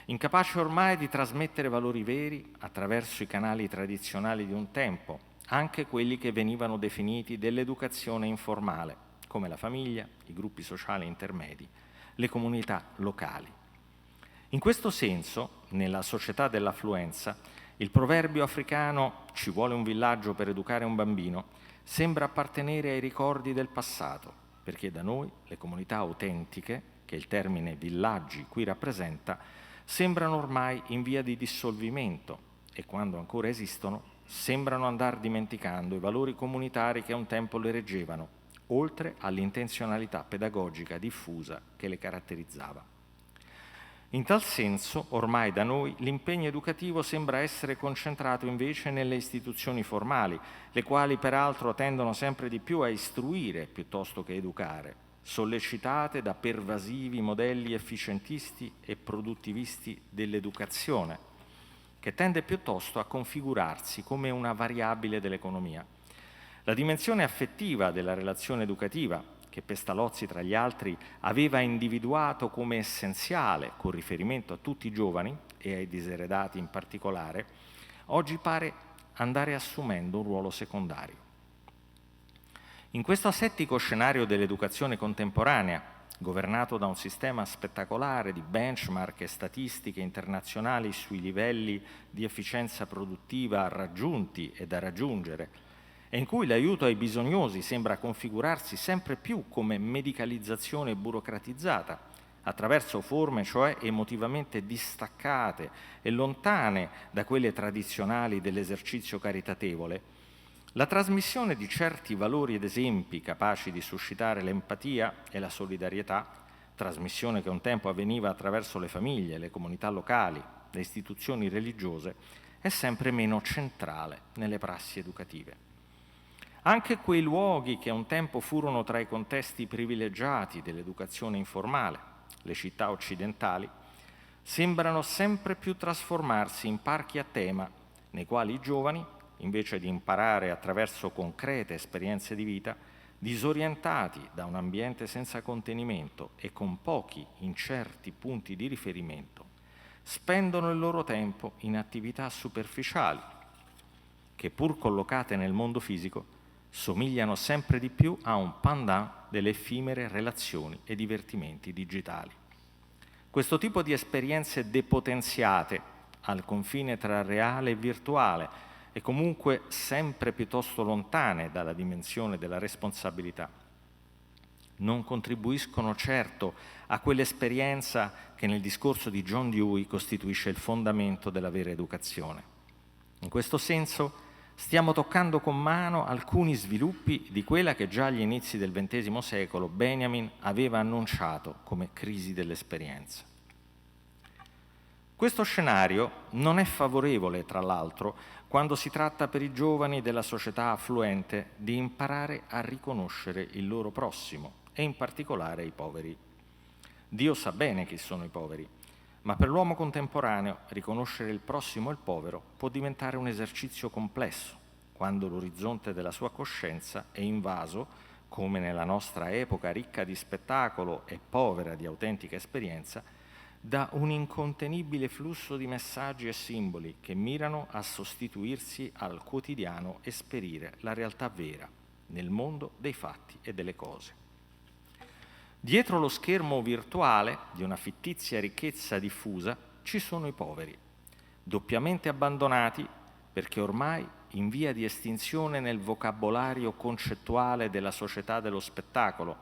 incapace ormai di trasmettere valori veri attraverso i canali tradizionali di un tempo, anche quelli che venivano definiti dell'educazione informale, come la famiglia, i gruppi sociali intermedi, le comunità locali. In questo senso, nella società dell'affluenza, il proverbio africano «ci vuole un villaggio per educare un bambino» sembra appartenere ai ricordi del passato, perché da noi le comunità autentiche, che il termine villaggi qui rappresenta, sembrano ormai in via di dissolvimento e, quando ancora esistono, sembrano andar dimenticando i valori comunitari che un tempo le reggevano, oltre all'intenzionalità pedagogica diffusa che le caratterizzava. In tal senso, ormai da noi, l'impegno educativo sembra essere concentrato invece nelle istituzioni formali, le quali peraltro tendono sempre di più a istruire piuttosto che educare, sollecitate da pervasivi modelli efficientisti e produttivisti dell'educazione, che tende piuttosto a configurarsi come una variabile dell'economia. La dimensione affettiva della relazione educativa, che Pestalozzi tra gli altri aveva individuato come essenziale con riferimento a tutti i giovani e ai diseredati in particolare, oggi pare andare assumendo un ruolo secondario. In questo asettico scenario dell'educazione contemporanea, governato da un sistema spettacolare di benchmark e statistiche internazionali sui livelli di efficienza produttiva raggiunti e da raggiungere, e in cui l'aiuto ai bisognosi sembra configurarsi sempre più come medicalizzazione burocratizzata, attraverso forme cioè emotivamente distaccate e lontane da quelle tradizionali dell'esercizio caritatevole, la trasmissione di certi valori ed esempi capaci di suscitare l'empatia e la solidarietà, trasmissione che un tempo avveniva attraverso le famiglie, le comunità locali, le istituzioni religiose, è sempre meno centrale nelle prassi educative. Anche quei luoghi che un tempo furono tra i contesti privilegiati dell'educazione informale, le città occidentali, sembrano sempre più trasformarsi in parchi a tema nei quali i giovani, invece di imparare attraverso concrete esperienze di vita, disorientati da un ambiente senza contenimento e con pochi incerti punti di riferimento, spendono il loro tempo in attività superficiali che, pur collocate nel mondo fisico, somigliano sempre di più a un pendant delle effimere relazioni e divertimenti digitali. Questo tipo di esperienze depotenziate al confine tra reale e virtuale e comunque sempre piuttosto lontane dalla dimensione della responsabilità, non contribuiscono certo a quell'esperienza che nel discorso di John Dewey costituisce il fondamento della vera educazione. In questo senso stiamo toccando con mano alcuni sviluppi di quella che già agli inizi del XX secolo Benjamin aveva annunciato come crisi dell'esperienza. Questo scenario non è favorevole, tra l'altro, quando si tratta per i giovani della società affluente di imparare a riconoscere il loro prossimo e in particolare i poveri. Dio sa bene chi sono i poveri, ma per l'uomo contemporaneo riconoscere il prossimo e il povero può diventare un esercizio complesso, quando l'orizzonte della sua coscienza è invaso, come nella nostra epoca ricca di spettacolo e povera di autentica esperienza, da un incontenibile flusso di messaggi e simboli che mirano a sostituirsi al quotidiano esperire la realtà vera nel mondo dei fatti e delle cose. Dietro lo schermo virtuale di una fittizia ricchezza diffusa ci sono i poveri, doppiamente abbandonati perché ormai in via di estinzione nel vocabolario concettuale della società dello spettacolo.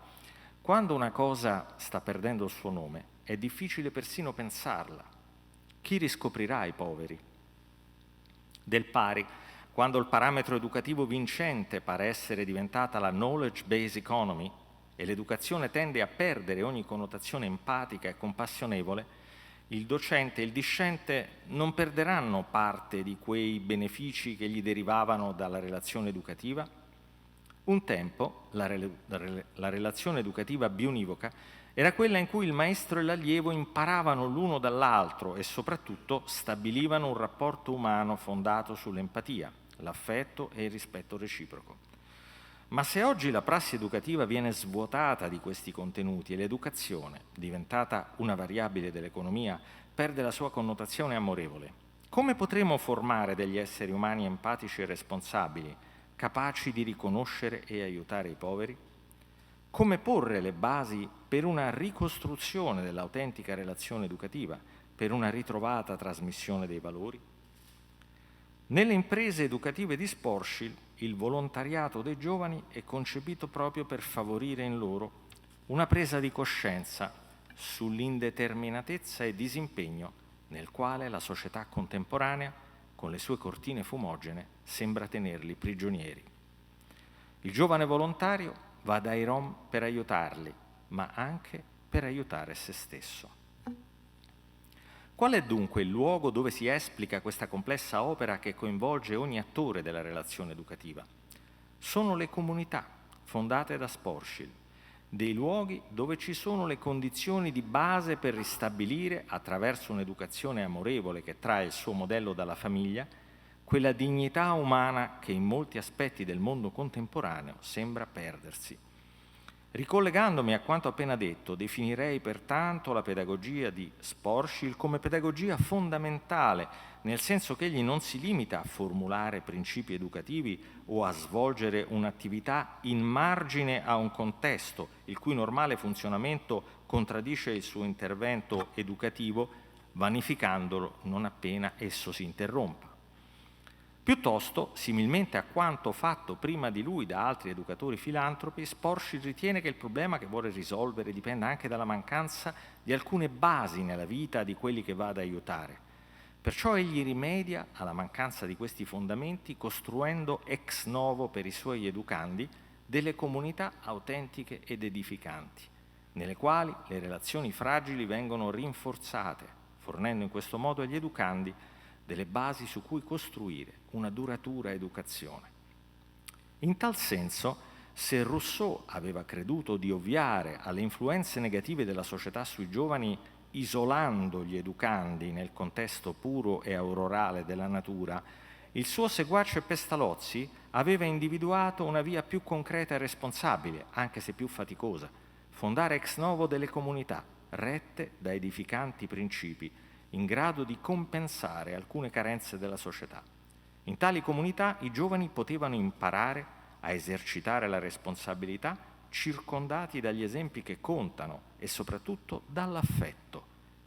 Quando una cosa sta perdendo il suo nome, è difficile persino pensarla. Chi riscoprirà i poveri? Del pari, quando il parametro educativo vincente pare essere diventata la knowledge-based economy e l'educazione tende a perdere ogni connotazione empatica e compassionevole, il docente e il discente non perderanno parte di quei benefici che gli derivavano dalla relazione educativa? Un tempo la relazione educativa biunivoca era quella in cui il maestro e l'allievo imparavano l'uno dall'altro e soprattutto stabilivano un rapporto umano fondato sull'empatia, l'affetto e il rispetto reciproco. Ma se oggi la prassi educativa viene svuotata di questi contenuti e l'educazione, diventata una variabile dell'economia, perde la sua connotazione amorevole, come potremo formare degli esseri umani empatici e responsabili, capaci di riconoscere e aiutare i poveri? Come porre le basi per una ricostruzione dell'autentica relazione educativa, per una ritrovata trasmissione dei valori? Nelle imprese educative di Sporschil, il volontariato dei giovani è concepito proprio per favorire in loro una presa di coscienza sull'indeterminatezza e disimpegno nel quale la società contemporanea, con le sue cortine fumogene, sembra tenerli prigionieri. Il giovane volontario va dai Rom per aiutarli, ma anche per aiutare se stesso. Qual è dunque il luogo dove si esplica questa complessa opera che coinvolge ogni attore della relazione educativa? Sono le comunità fondate da Sporschil, dei luoghi dove ci sono le condizioni di base per ristabilire, attraverso un'educazione amorevole che trae il suo modello dalla famiglia, quella dignità umana che in molti aspetti del mondo contemporaneo sembra perdersi. Ricollegandomi a quanto appena detto, definirei pertanto la pedagogia di Sporschil come pedagogia fondamentale, nel senso che egli non si limita a formulare principi educativi o a svolgere un'attività in margine a un contesto il cui normale funzionamento contraddice il suo intervento educativo, vanificandolo non appena esso si interrompa. Piuttosto, similmente a quanto fatto prima di lui da altri educatori filantropi, Sporschil ritiene che il problema che vuole risolvere dipenda anche dalla mancanza di alcune basi nella vita di quelli che va ad aiutare. Perciò egli rimedia alla mancanza di questi fondamenti costruendo ex novo per i suoi educandi delle comunità autentiche ed edificanti, nelle quali le relazioni fragili vengono rinforzate, fornendo in questo modo agli educandi delle basi su cui costruire una duratura educazione. In tal senso, se Rousseau aveva creduto di ovviare alle influenze negative della società sui giovani isolando gli educandi nel contesto puro e aurorale della natura, il suo seguace Pestalozzi aveva individuato una via più concreta e responsabile, anche se più faticosa: fondare ex novo delle comunità rette da edificanti principi in grado di compensare alcune carenze della società. In tali comunità i giovani potevano imparare a esercitare la responsabilità circondati dagli esempi che contano e soprattutto dall'affetto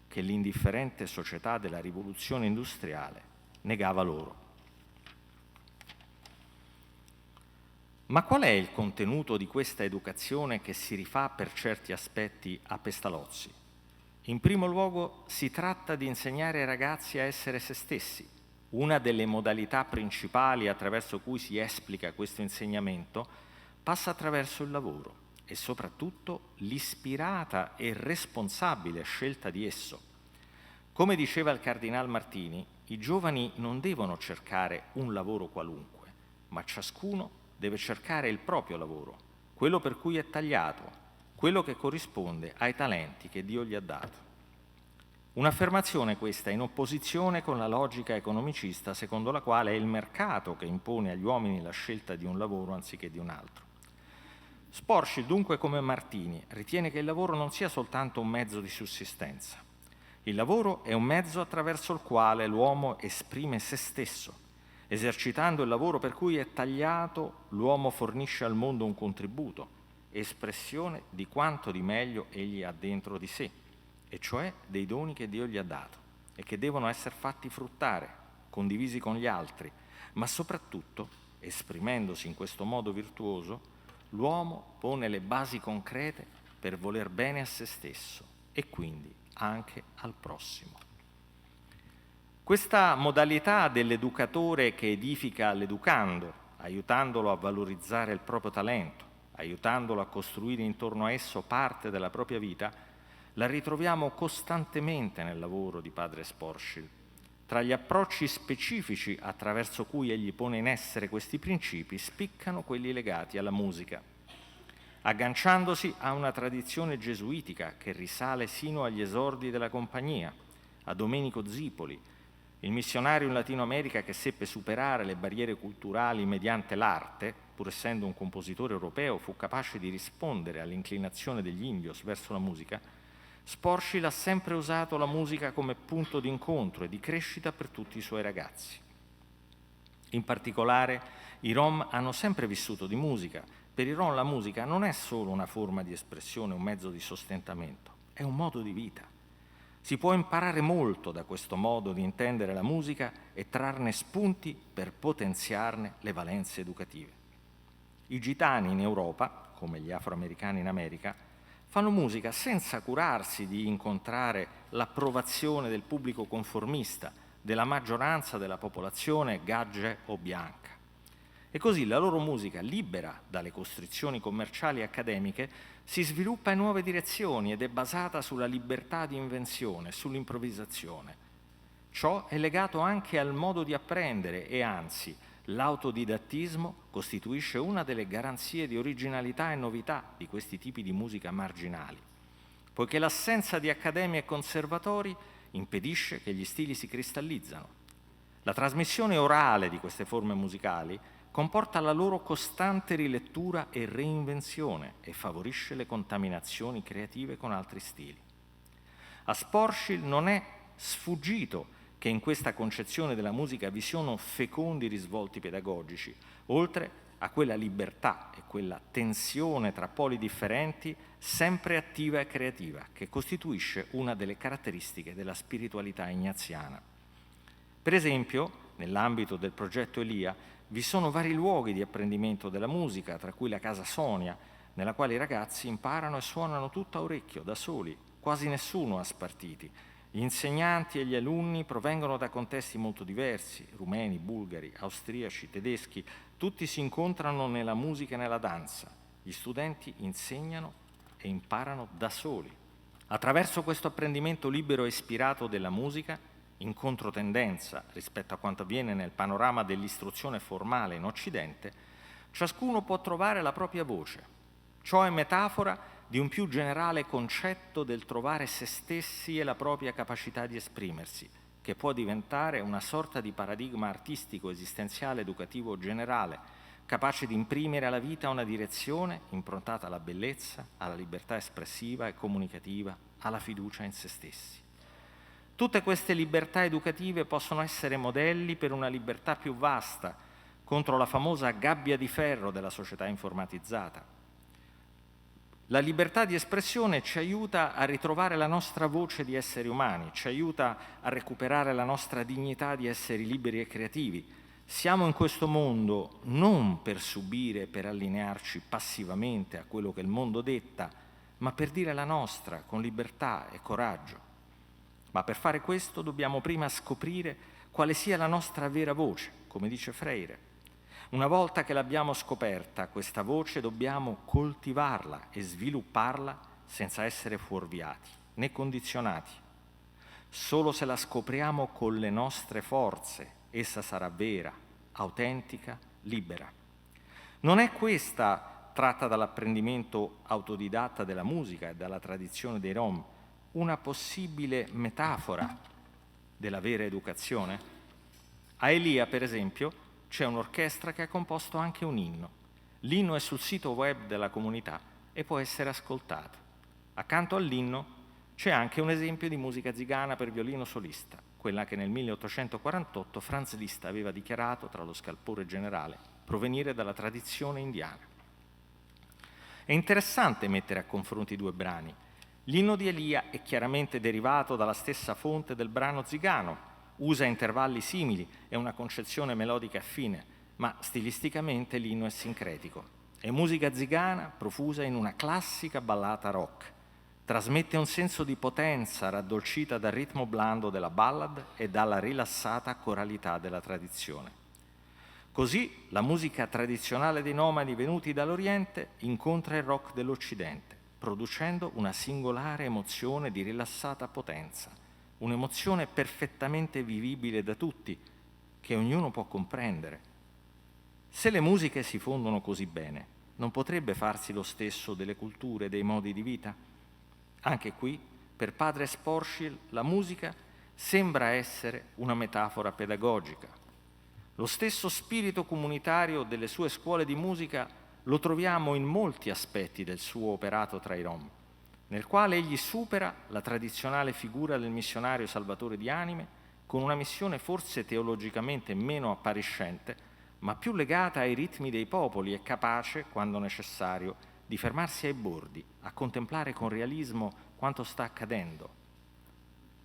che l'indifferente società della rivoluzione industriale negava loro. Ma qual è il contenuto di questa educazione che si rifà per certi aspetti a Pestalozzi? In primo luogo si tratta di insegnare ai ragazzi a essere se stessi. Una delle modalità principali attraverso cui si esplica questo insegnamento passa attraverso il lavoro e soprattutto l'ispirata e responsabile scelta di esso. Come diceva il Cardinal Martini, i giovani non devono cercare un lavoro qualunque, ma ciascuno deve cercare il proprio lavoro, quello per cui è tagliato, quello che corrisponde ai talenti che Dio gli ha dato. Un'affermazione questa in opposizione con la logica economicista secondo la quale è il mercato che impone agli uomini la scelta di un lavoro anziché di un altro. Sporschil, dunque, come Martini, ritiene che il lavoro non sia soltanto un mezzo di sussistenza. Il lavoro è un mezzo attraverso il quale l'uomo esprime se stesso. Esercitando il lavoro per cui è tagliato, l'uomo fornisce al mondo un contributo. espressione di quanto di meglio egli ha dentro di sé, e cioè dei doni che Dio gli ha dato e che devono essere fatti fruttare, condivisi con gli altri, ma soprattutto, esprimendosi in questo modo virtuoso, l'uomo pone le basi concrete per voler bene a se stesso e quindi anche al prossimo. Questa modalità dell'educatore che edifica l'educando, aiutandolo a valorizzare il proprio talento, aiutandolo a costruire intorno a esso parte della propria vita, la ritroviamo costantemente nel lavoro di padre Sporshil. Tra gli approcci specifici attraverso cui egli pone in essere questi principi spiccano quelli legati alla musica. Agganciandosi a una tradizione gesuitica che risale sino agli esordi della compagnia, a Domenico Zipoli, il missionario in Latino America che seppe superare le barriere culturali mediante l'arte, pur essendo un compositore europeo, fu capace di rispondere all'inclinazione degli indios verso la musica. Sporshil ha sempre usato la musica come punto di incontro e di crescita per tutti i suoi ragazzi. In particolare, i Rom hanno sempre vissuto di musica. Per i Rom la musica non è solo una forma di espressione, un mezzo di sostentamento, è un modo di vita. Si può imparare molto da questo modo di intendere la musica e trarne spunti per potenziarne le valenze educative. I gitani in Europa, come gli afroamericani in America, fanno musica senza curarsi di incontrare l'approvazione del pubblico conformista, della maggioranza della popolazione gagge o bianca. E così la loro musica, libera dalle costrizioni commerciali e accademiche, si sviluppa in nuove direzioni ed è basata sulla libertà di invenzione, sull'improvvisazione. Ciò è legato anche al modo di apprendere e anzi l'autodidattismo costituisce una delle garanzie di originalità e novità di questi tipi di musica marginali, poiché l'assenza di accademie e conservatori impedisce che gli stili si cristallizzano. La trasmissione orale di queste forme musicali comporta la loro costante rilettura e reinvenzione e favorisce le contaminazioni creative con altri stili. A Sporshil non è sfuggito che in questa concezione della musica vi sono fecondi risvolti pedagogici, oltre a quella libertà e quella tensione tra poli differenti, sempre attiva e creativa, che costituisce una delle caratteristiche della spiritualità ignaziana. Per esempio, nell'ambito del progetto Elia, vi sono vari luoghi di apprendimento della musica, tra cui la Casa Sonia, nella quale i ragazzi imparano e suonano tutto a orecchio, da soli, quasi nessuno ha spartiti. Gli insegnanti e gli alunni provengono da contesti molto diversi, rumeni, bulgari, austriaci, tedeschi, tutti si incontrano nella musica e nella danza. Gli studenti insegnano e imparano da soli. Attraverso questo apprendimento libero e ispirato della musica, in controtendenza rispetto a quanto avviene nel panorama dell'istruzione formale in Occidente, ciascuno può trovare la propria voce. Ciò è metafora di un più generale concetto del trovare se stessi e la propria capacità di esprimersi, che può diventare una sorta di paradigma artistico, esistenziale, educativo generale, capace di imprimere alla vita una direzione improntata alla bellezza, alla libertà espressiva e comunicativa, alla fiducia in se stessi. Tutte queste libertà educative possono essere modelli per una libertà più vasta, contro la famosa gabbia di ferro della società informatizzata. La libertà di espressione ci aiuta a ritrovare la nostra voce di esseri umani, ci aiuta a recuperare la nostra dignità di esseri liberi e creativi. Siamo in questo mondo non per subire, per allinearci passivamente a quello che il mondo detta, ma per dire la nostra con libertà e coraggio. Ma per fare questo dobbiamo prima scoprire quale sia la nostra vera voce, come dice Freire. Una volta che l'abbiamo scoperta, questa voce dobbiamo coltivarla e svilupparla senza essere fuorviati né condizionati. Solo se la scopriamo con le nostre forze, essa sarà vera, autentica, libera. Non è questa, tratta dall'apprendimento autodidatta della musica e dalla tradizione dei Rom, una possibile metafora della vera educazione? A Elia, per esempio, c'è un'orchestra che ha composto anche un inno. L'inno è sul sito web della comunità e può essere ascoltato. Accanto all'inno c'è anche un esempio di musica zigana per violino solista, quella che nel 1848 Franz Liszt aveva dichiarato, tra lo scalpore generale, provenire dalla tradizione indiana. È interessante mettere a confronto i due brani. L'inno di Elia è chiaramente derivato dalla stessa fonte del brano zigano, usa intervalli simili e una concezione melodica affine, ma stilisticamente l'inno è sincretico. È musica zigana profusa in una classica ballata rock. Trasmette un senso di potenza raddolcita dal ritmo blando della ballad e dalla rilassata coralità della tradizione. Così la musica tradizionale dei nomadi venuti dall'Oriente incontra il rock dell'Occidente, producendo una singolare emozione di rilassata potenza, un'emozione perfettamente vivibile da tutti, che ognuno può comprendere. Se le musiche si fondono così bene, non potrebbe farsi lo stesso delle culture e dei modi di vita? Anche qui, per padre Sporschil, la musica sembra essere una metafora pedagogica. Lo stesso spirito comunitario delle sue scuole di musica lo troviamo in molti aspetti del suo operato tra i Rom, nel quale egli supera la tradizionale figura del missionario salvatore di anime con una missione forse teologicamente meno appariscente, ma più legata ai ritmi dei popoli e capace, quando necessario, di fermarsi ai bordi, a contemplare con realismo quanto sta accadendo,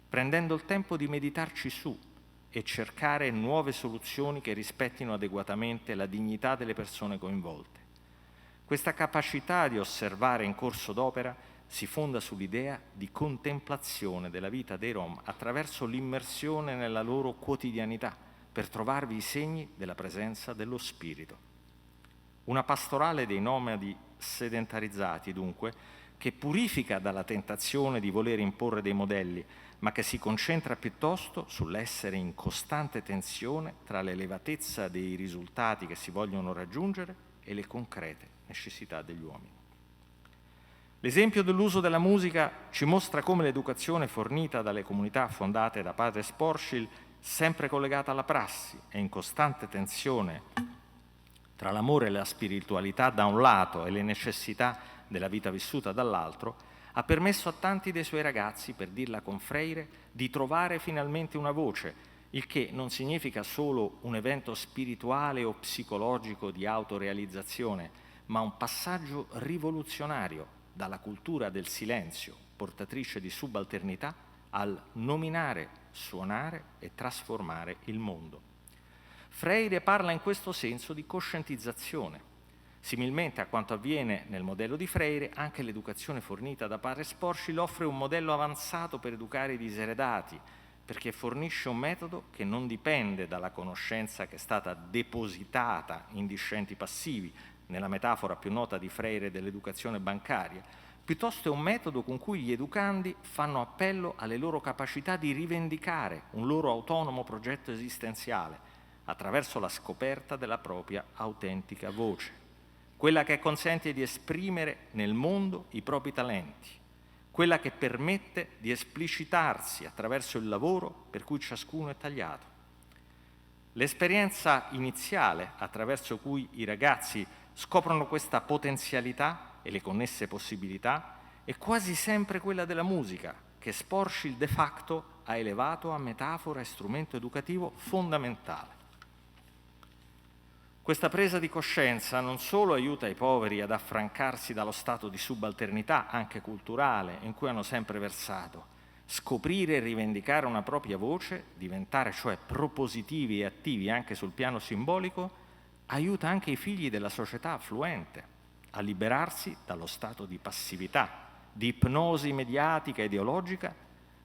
prendendo il tempo di meditarci su e cercare nuove soluzioni che rispettino adeguatamente la dignità delle persone coinvolte. Questa capacità di osservare in corso d'opera si fonda sull'idea di contemplazione della vita dei Rom attraverso l'immersione nella loro quotidianità, per trovarvi i segni della presenza dello Spirito. Una pastorale dei nomadi sedentarizzati, dunque, che purifica dalla tentazione di voler imporre dei modelli, ma che si concentra piuttosto sull'essere in costante tensione tra l'elevatezza dei risultati che si vogliono raggiungere e le concrete necessità degli uomini. L'esempio dell'uso della musica ci mostra come l'educazione fornita dalle comunità fondate da padre Sporschil, sempre collegata alla prassi e in costante tensione tra l'amore e la spiritualità da un lato e le necessità della vita vissuta dall'altro, ha permesso a tanti dei suoi ragazzi, per dirla con Freire, di trovare finalmente una voce, il che non significa solo un evento spirituale o psicologico di autorealizzazione, ma un passaggio rivoluzionario dalla cultura del silenzio, portatrice di subalternità, al nominare, suonare e trasformare il mondo. Freire parla in questo senso di coscientizzazione. Similmente a quanto avviene nel modello di Freire, anche l'educazione fornita da padre Sporschil offre un modello avanzato per educare i diseredati, perché fornisce un metodo che non dipende dalla conoscenza che è stata depositata in discenti passivi, nella metafora più nota di Freire dell'educazione bancaria, piuttosto è un metodo con cui gli educandi fanno appello alle loro capacità di rivendicare un loro autonomo progetto esistenziale attraverso la scoperta della propria autentica voce, quella che consente di esprimere nel mondo i propri talenti, quella che permette di esplicitarsi attraverso il lavoro per cui ciascuno è tagliato. L'esperienza iniziale attraverso cui i ragazzi scoprono questa potenzialità e le connesse possibilità è quasi sempre quella della musica, che Sporschil de facto ha elevato a metafora e strumento educativo fondamentale. Questa presa di coscienza non solo aiuta i poveri ad affrancarsi dallo stato di subalternità, anche culturale, in cui hanno sempre versato, scoprire e rivendicare una propria voce, diventare cioè propositivi e attivi anche sul piano simbolico, aiuta anche i figli della società affluente a liberarsi dallo stato di passività, di ipnosi mediatica e ideologica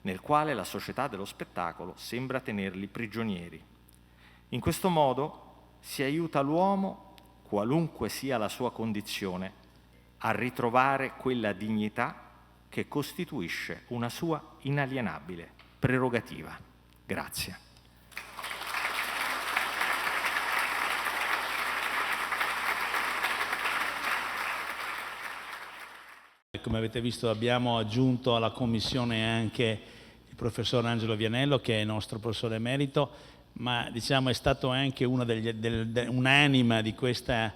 nel quale la società dello spettacolo sembra tenerli prigionieri. In questo modo si aiuta l'uomo, qualunque sia la sua condizione, a ritrovare quella dignità che costituisce una sua inalienabile prerogativa. Grazie. Come avete visto abbiamo aggiunto alla commissione anche il professor Angelo Vianello, che è il nostro professore emerito, ma diciamo è stato anche uno un'anima di questa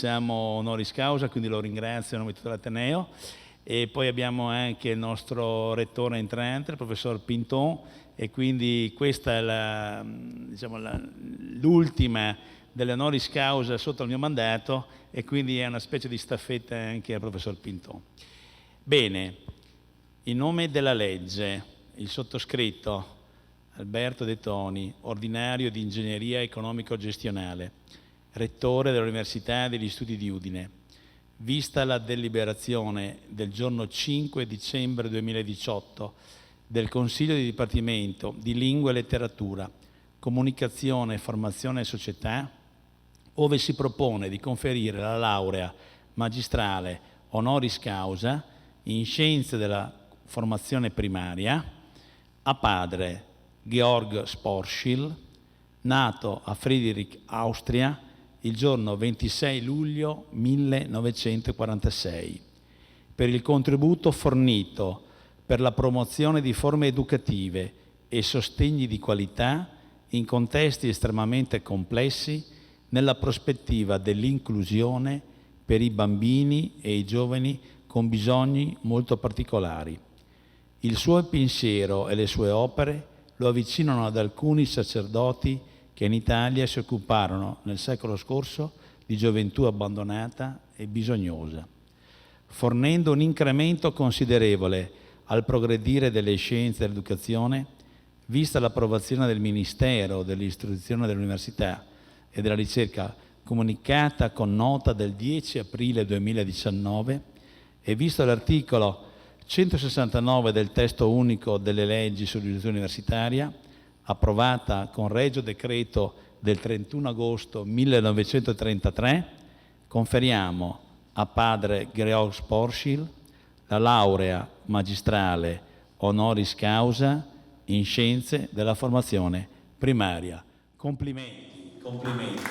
honoris causa, quindi lo ringrazio a nome di tutto l'Ateneo. E poi abbiamo anche il nostro rettore entrante, il professor Pinton, e quindi questa è l'ultima delle honoris causa sotto il mio mandato e quindi è una specie di staffetta anche al professor Pinton. Bene, in nome della legge, il sottoscritto Alberto De Toni, ordinario di Ingegneria Economico-Gestionale, rettore dell'Università degli Studi di Udine, vista la deliberazione del giorno 5 dicembre 2018 del Consiglio di Dipartimento di Lingua e Letteratura, Comunicazione, Formazione e Società, ove si propone di conferire la laurea magistrale honoris causa in Scienze della Formazione Primaria a padre Georg Sporschil, nato a Friedrich, Austria, il giorno 26 luglio 1946, per il contributo fornito per la promozione di forme educative e sostegni di qualità in contesti estremamente complessi nella prospettiva dell'inclusione per i bambini e i giovani con bisogni molto particolari. Il suo pensiero e le sue opere lo avvicinano ad alcuni sacerdoti che in Italia si occuparono nel secolo scorso di gioventù abbandonata e bisognosa, fornendo un incremento considerevole al progredire delle scienze dell'educazione, vista l'approvazione del Ministero dell'Istruzione e dell'Università e della Ricerca comunicata con nota del 10 aprile 2019 e visto l'articolo 169 del testo unico delle leggi sull'istruzione universitaria, approvata con regio decreto del 31 agosto 1933, conferiamo a padre Georg Sporschil la laurea magistrale honoris causa in Scienze della Formazione Primaria. Complimenti, complimenti.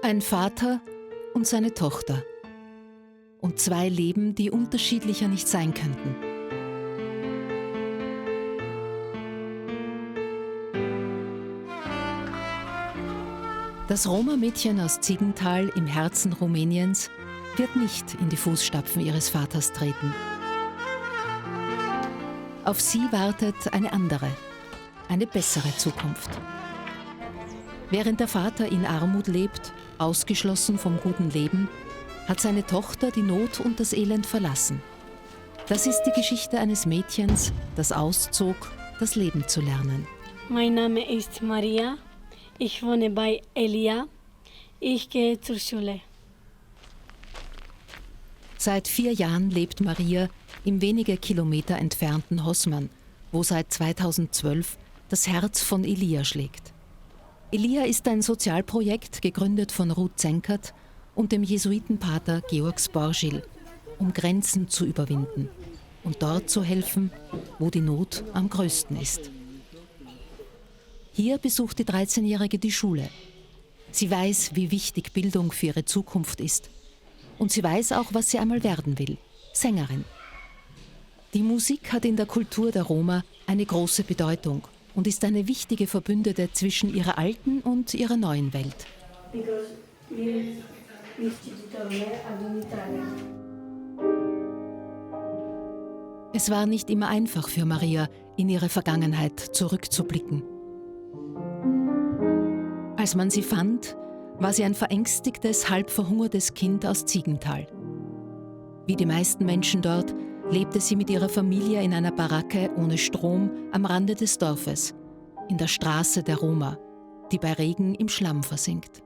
Ein Vater und seine Tochter. Und zwei Leben, die unterschiedlicher nicht sein könnten. Das Roma-Mädchen aus Ziegenthal im Herzen Rumäniens wird nicht in die Fußstapfen ihres Vaters treten. Auf sie wartet eine andere, eine bessere Zukunft. Während der Vater in Armut lebt, ausgeschlossen vom guten Leben, hat seine Tochter die Not und das Elend verlassen. Das ist die Geschichte eines Mädchens, das auszog, das Leben zu lernen. Mein Name ist Maria. Ich wohne bei Elia. Ich gehe zur Schule. Seit 4 Jahren lebt Maria im wenige Kilometer entfernten Hosman, wo seit 2012 das Herz von Elia schlägt. Elia ist ein Sozialprojekt, gegründet von Ruth Zenkert und dem Jesuitenpater Georg Sporschil, um Grenzen zu überwinden und dort zu helfen, wo die Not am größten ist. Hier besucht die 13-Jährige die Schule. Sie weiß, wie wichtig Bildung für ihre Zukunft ist. Und sie weiß auch, was sie einmal werden will: Sängerin. Die Musik hat in der Kultur der Roma eine große Bedeutung und ist eine wichtige Verbündete zwischen ihrer alten und ihrer neuen Welt. Es war nicht immer einfach für Maria, in ihre Vergangenheit zurückzublicken. Als man sie fand, war sie ein verängstigtes, halb verhungertes Kind aus Ziegenthal. Wie die meisten Menschen dort lebte sie mit ihrer Familie in einer Baracke ohne Strom am Rande des Dorfes, in der Straße der Roma, die bei Regen im Schlamm versinkt.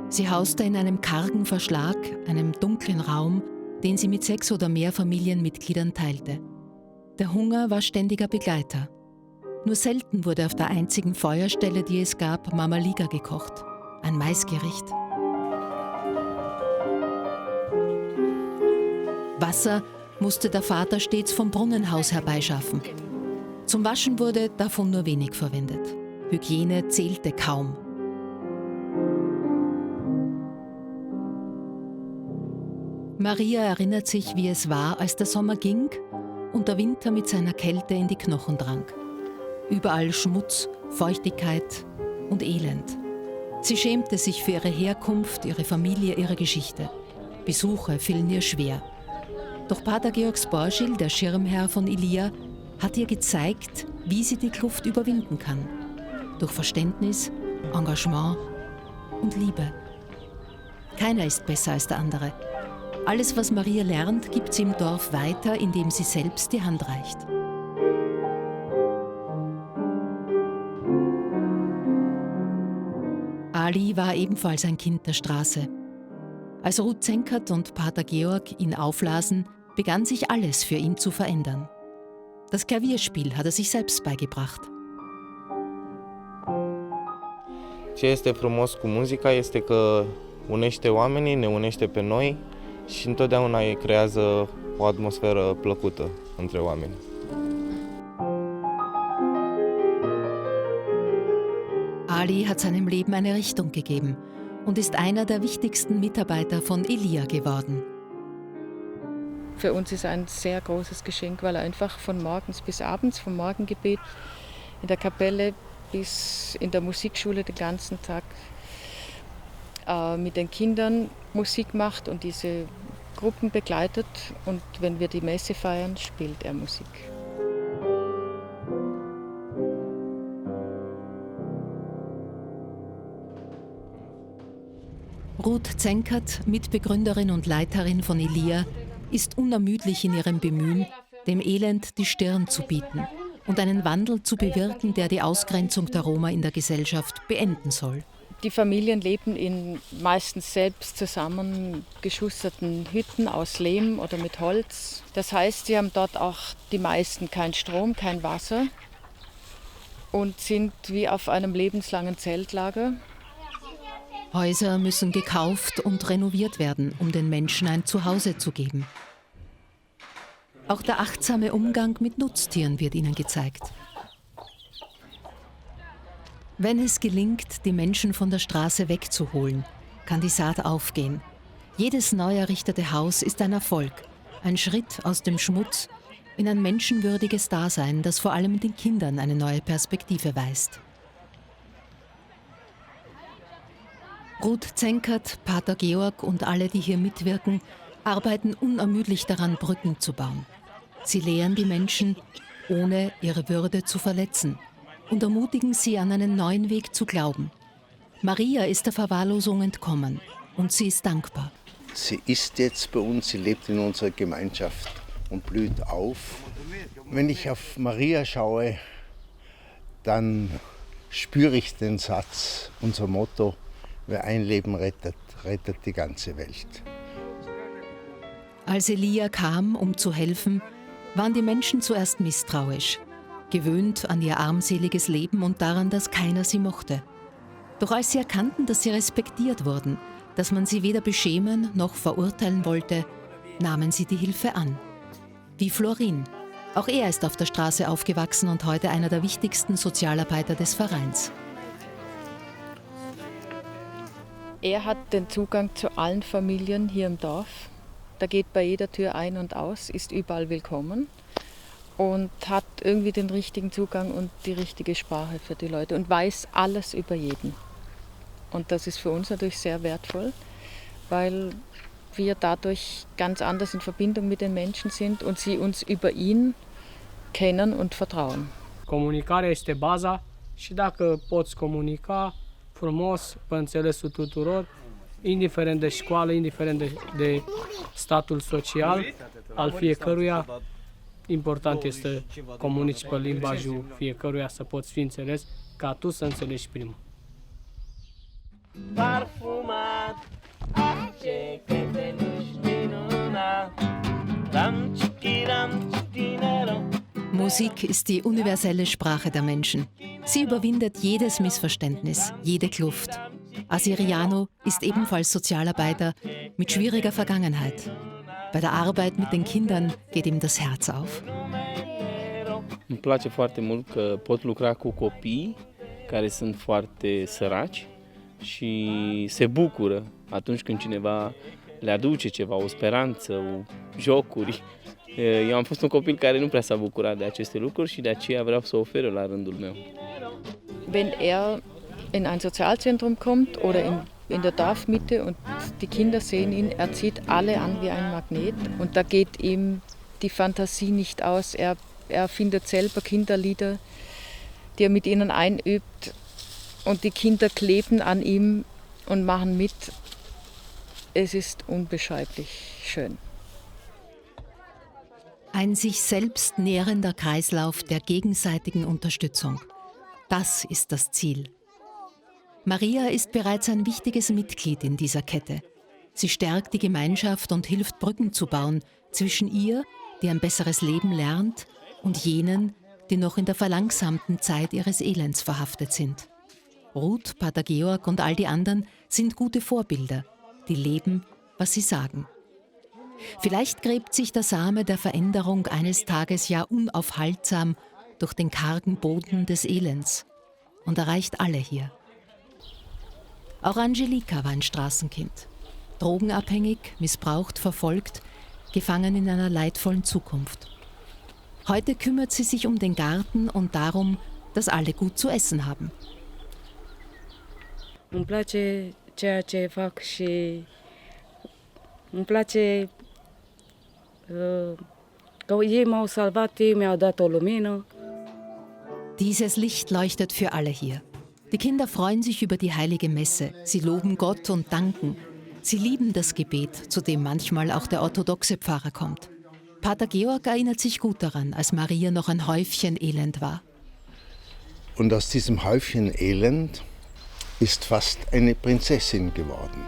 Sie hauste in einem kargen Verschlag, einem dunklen Raum, den sie mit 6 oder mehr Familienmitgliedern teilte. Der Hunger war ständiger Begleiter. Nur selten wurde auf der einzigen Feuerstelle, die es gab, Mamaliga gekocht, ein Maisgericht. Wasser musste der Vater stets vom Brunnenhaus herbeischaffen. Zum Waschen wurde davon nur wenig verwendet. Hygiene zählte kaum. Maria erinnert sich, wie es war, als der Sommer ging und der Winter mit seiner Kälte in die Knochen drang. Überall Schmutz, Feuchtigkeit und Elend. Sie schämte sich für ihre Herkunft, ihre Familie, ihre Geschichte. Besuche fielen ihr schwer. Doch Pater Georg Sporschil, der Schirmherr von Ilia, hat ihr gezeigt, wie sie die Kluft überwinden kann. Durch Verständnis, Engagement und Liebe. Keiner ist besser als der andere. Alles, was Maria lernt, gibt sie im Dorf weiter, indem sie selbst die Hand reicht. Ali war ebenfalls ein Kind der Straße. Als Ruth Zenkert und Pater Georg ihn auflasen, begann sich alles für ihn zu verändern. Das Klavierspiel hat er sich selbst beigebracht. Ce este frumos cu muzica este că unește oamenii, ne unește pe noi și întotdeauna creează o atmosferă plăcută între oameni. Ali hat seinem Leben eine Richtung gegeben und ist einer der wichtigsten Mitarbeiter von Ilia geworden. Für uns ist ein sehr großes Geschenk, weil er einfach von morgens bis abends, vom Morgengebet in der Kapelle bis in der Musikschule den ganzen Tag mit den Kindern Musik macht und diese Gruppen begleitet. Und wenn wir die Messe feiern, spielt er Musik. Ruth Zenkert, Mitbegründerin und Leiterin von Ilia, ist unermüdlich in ihrem Bemühen, dem Elend die Stirn zu bieten und einen Wandel zu bewirken, der die Ausgrenzung der Roma in der Gesellschaft beenden soll. Die Familien leben in meistens selbst zusammengeschusterten Hütten aus Lehm oder mit Holz. Das heißt, sie haben dort auch die meisten keinen Strom, kein Wasser und sind wie auf einem lebenslangen Zeltlager. Häuser müssen gekauft und renoviert werden, um den Menschen ein Zuhause zu geben. Auch der achtsame Umgang mit Nutztieren wird ihnen gezeigt. Wenn es gelingt, die Menschen von der Straße wegzuholen, kann die Saat aufgehen. Jedes neu errichtete Haus ist ein Erfolg, ein Schritt aus dem Schmutz in ein menschenwürdiges Dasein, das vor allem den Kindern eine neue Perspektive weist. Ruth Zenkert, Pater Georg und alle, die hier mitwirken, arbeiten unermüdlich daran, Brücken zu bauen. Sie lehren die Menschen, ohne ihre Würde zu verletzen, und ermutigen sie, an einen neuen Weg zu glauben. Maria ist der Verwahrlosung entkommen und sie ist dankbar. Sie ist jetzt bei uns, sie lebt in unserer Gemeinschaft und blüht auf. Wenn ich auf Maria schaue, dann spüre ich den Satz, unser Motto: Wer ein Leben rettet, rettet die ganze Welt. Als Elia kam, um zu helfen, waren die Menschen zuerst misstrauisch, gewöhnt an ihr armseliges Leben und daran, dass keiner sie mochte. Doch als sie erkannten, dass sie respektiert wurden, dass man sie weder beschämen noch verurteilen wollte, nahmen sie die Hilfe an. Wie Florin. Auch er ist auf der Straße aufgewachsen und heute einer der wichtigsten Sozialarbeiter des Vereins. Er hat den Zugang zu allen Familien hier im Dorf. Da geht bei jeder Tür ein und aus, ist überall willkommen und hat irgendwie den richtigen Zugang und die richtige Sprache für die Leute und weiß alles über jeden. Und das ist für uns natürlich sehr wertvoll, weil wir dadurch ganz anders in Verbindung mit den Menschen sind und sie uns über ihn kennen und vertrauen. Comunicarea este baza și dacă poți comunica frumos, pe înțelesul tuturor, indiferent de școală, indiferent de statul social al fiecăruia, important este să comunici pe limbajul fiecăruia, să poți fi înțeles, ca tu să înțelegi primul. Parfumar Musik ist die universelle Sprache der Menschen. Sie überwindet jedes Missverständnis, jede Kluft. Asiriano ist ebenfalls Sozialarbeiter mit schwieriger Vergangenheit. Bei der Arbeit mit den Kindern geht ihm das Herz auf. Îmi place foarte mult că pot lucra cu copii care sunt foarte săraci și se bucură atunci când cineva le aduce ceva, o speranță, jocuri. Eu am fost un copil care nu prea s-a bucurat de aceste lucruri și de aceea vreau să ofer la rândul meu. Wenn er in ein Sozialzentrum kommt oder in der Dorfmitte und die Kinder sehen ihn, er zieht alle an wie ein Magnet und da geht ihm die Fantasie nicht aus. Er findet selber Kinderlieder, die er mit ihnen einübt und die Kinder kleben an ihm und machen mit. Es ist unbeschreiblich schön. Ein sich selbst nährender Kreislauf der gegenseitigen Unterstützung. Das ist das Ziel. Maria ist bereits ein wichtiges Mitglied in dieser Kette. Sie stärkt die Gemeinschaft und hilft Brücken zu bauen zwischen ihr, die ein besseres Leben lernt, und jenen, die noch in der verlangsamten Zeit ihres Elends verhaftet sind. Ruth, Pater Georg und all die anderen sind gute Vorbilder, die leben, was sie sagen. Vielleicht gräbt sich der Same der Veränderung eines Tages ja unaufhaltsam durch den kargen Boden des Elends und erreicht alle hier. Auch Angelika war ein Straßenkind. Drogenabhängig, missbraucht, verfolgt, gefangen in einer leidvollen Zukunft. Heute kümmert sie sich um den Garten und darum, dass alle gut zu essen haben. Îmi place ceea ce fac și îmi place că ei m-au salvat, ei mi-au dat o lumină. Dieses Licht leuchtet für alle hier. Die Kinder freuen sich über die heilige Messe. Sie loben Gott und danken. Sie lieben das Gebet, zu dem manchmal auch der orthodoxe Pfarrer kommt. Pater Georg erinnert sich gut daran, als Maria noch ein Häufchen Elend war. Und aus diesem Häufchen Elend ist fast eine Prinzessin geworden.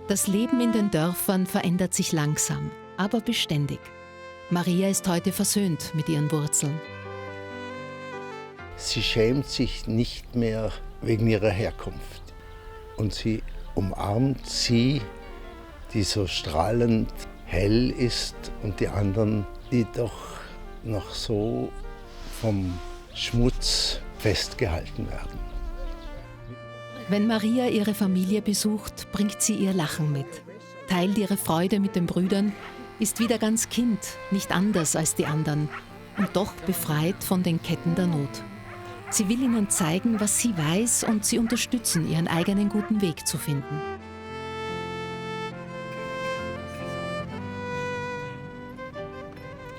Das Leben in den Dörfern verändert sich langsam, aber beständig. Maria ist heute versöhnt mit ihren Wurzeln. Sie schämt sich nicht mehr wegen ihrer Herkunft. Und sie umarmt sie, die so strahlend hell ist, und die anderen, die doch noch so vom Schmutz festgehalten werden. Wenn Maria ihre Familie besucht, bringt sie ihr Lachen mit, teilt ihre Freude mit den Brüdern, ist wieder ganz Kind, nicht anders als die anderen und doch befreit von den Ketten der Not. Sie will ihnen zeigen, was sie weiß, und sie unterstützen, ihren eigenen guten Weg zu finden.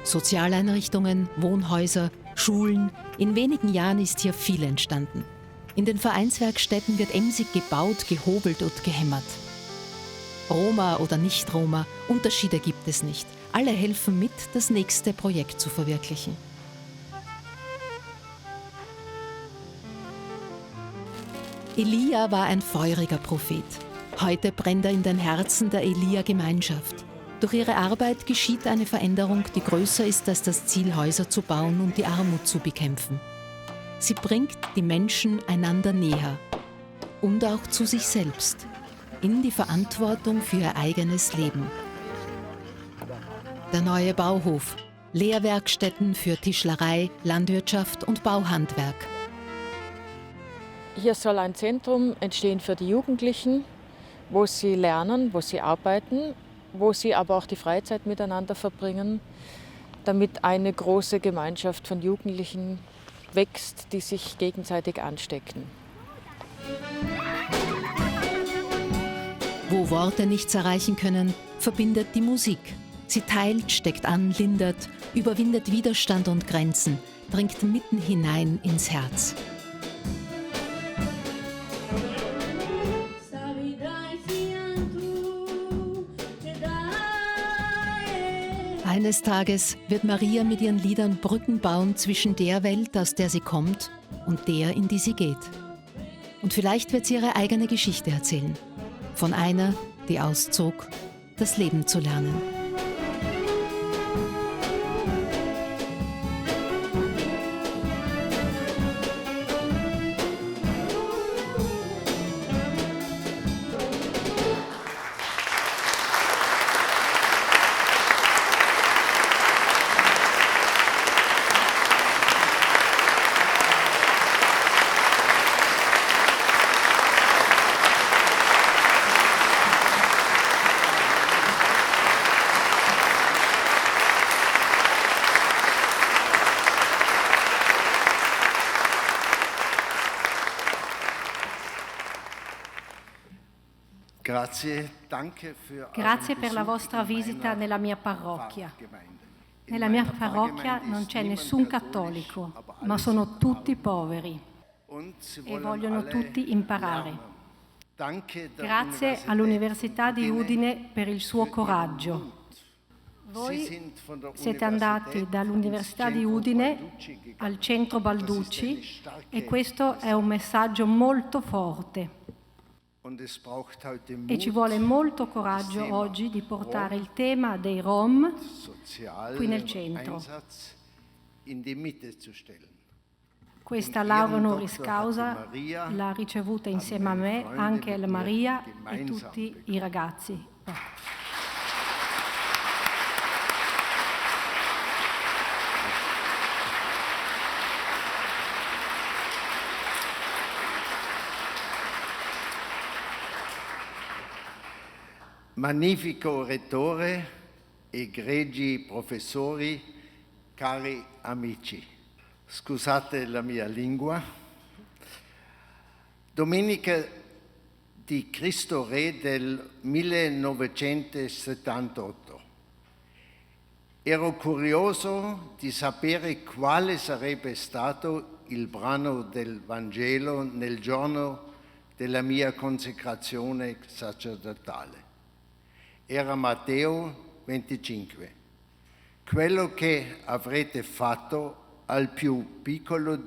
Sozialeinrichtungen, Wohnhäuser, Schulen, in wenigen Jahren ist hier viel entstanden. In den Vereinswerkstätten wird emsig gebaut, gehobelt und gehämmert. Roma oder Nicht-Roma, Unterschiede gibt es nicht. Alle helfen mit, das nächste Projekt zu verwirklichen. Elia war ein feuriger Prophet. Heute brennt er in den Herzen der Elia-Gemeinschaft. Durch ihre Arbeit geschieht eine Veränderung, die größer ist als das Ziel, Häuser zu bauen und die Armut zu bekämpfen. Sie bringt die Menschen einander näher und auch zu sich selbst, in die Verantwortung für ihr eigenes Leben. Der neue Bauhof, Lehrwerkstätten für Tischlerei, Landwirtschaft und Bauhandwerk. Hier soll ein Zentrum entstehen für die Jugendlichen, wo sie lernen, wo sie arbeiten, wo sie aber auch die Freizeit miteinander verbringen, damit eine große Gemeinschaft von Jugendlichen wächst, die sich gegenseitig anstecken. Wo Worte nichts erreichen können, verbindet die Musik. Sie teilt, steckt an, lindert, überwindet Widerstand und Grenzen, dringt mitten hinein ins Herz. Eines Tages wird Maria mit ihren Liedern Brücken bauen zwischen der Welt, aus der sie kommt, und der, in die sie geht. Und vielleicht wird sie ihre eigene Geschichte erzählen. Von einer, die auszog, das Leben zu lernen. Grazie per la vostra visita nella mia parrocchia. Nella mia parrocchia non c'è nessun cattolico, ma sono tutti poveri e vogliono tutti imparare. Grazie all'Università di Udine per il suo coraggio. Voi siete andati dall'Università di Udine al Centro Balducci e questo è un messaggio molto forte. E ci vuole molto coraggio oggi di portare il tema dei Rom qui nel centro. Questa laurea honoris causa l'ha ricevuta insieme a me anche la Maria e tutti i ragazzi. Magnifico rettore, egregi professori, cari amici, scusate la mia lingua. Domenica di Cristo Re del 1978. Ero curioso di sapere quale sarebbe stato il brano del Vangelo nel giorno della mia consacrazione sacerdotale. Era Matteo 25. Quello che avrete fatto al più piccolo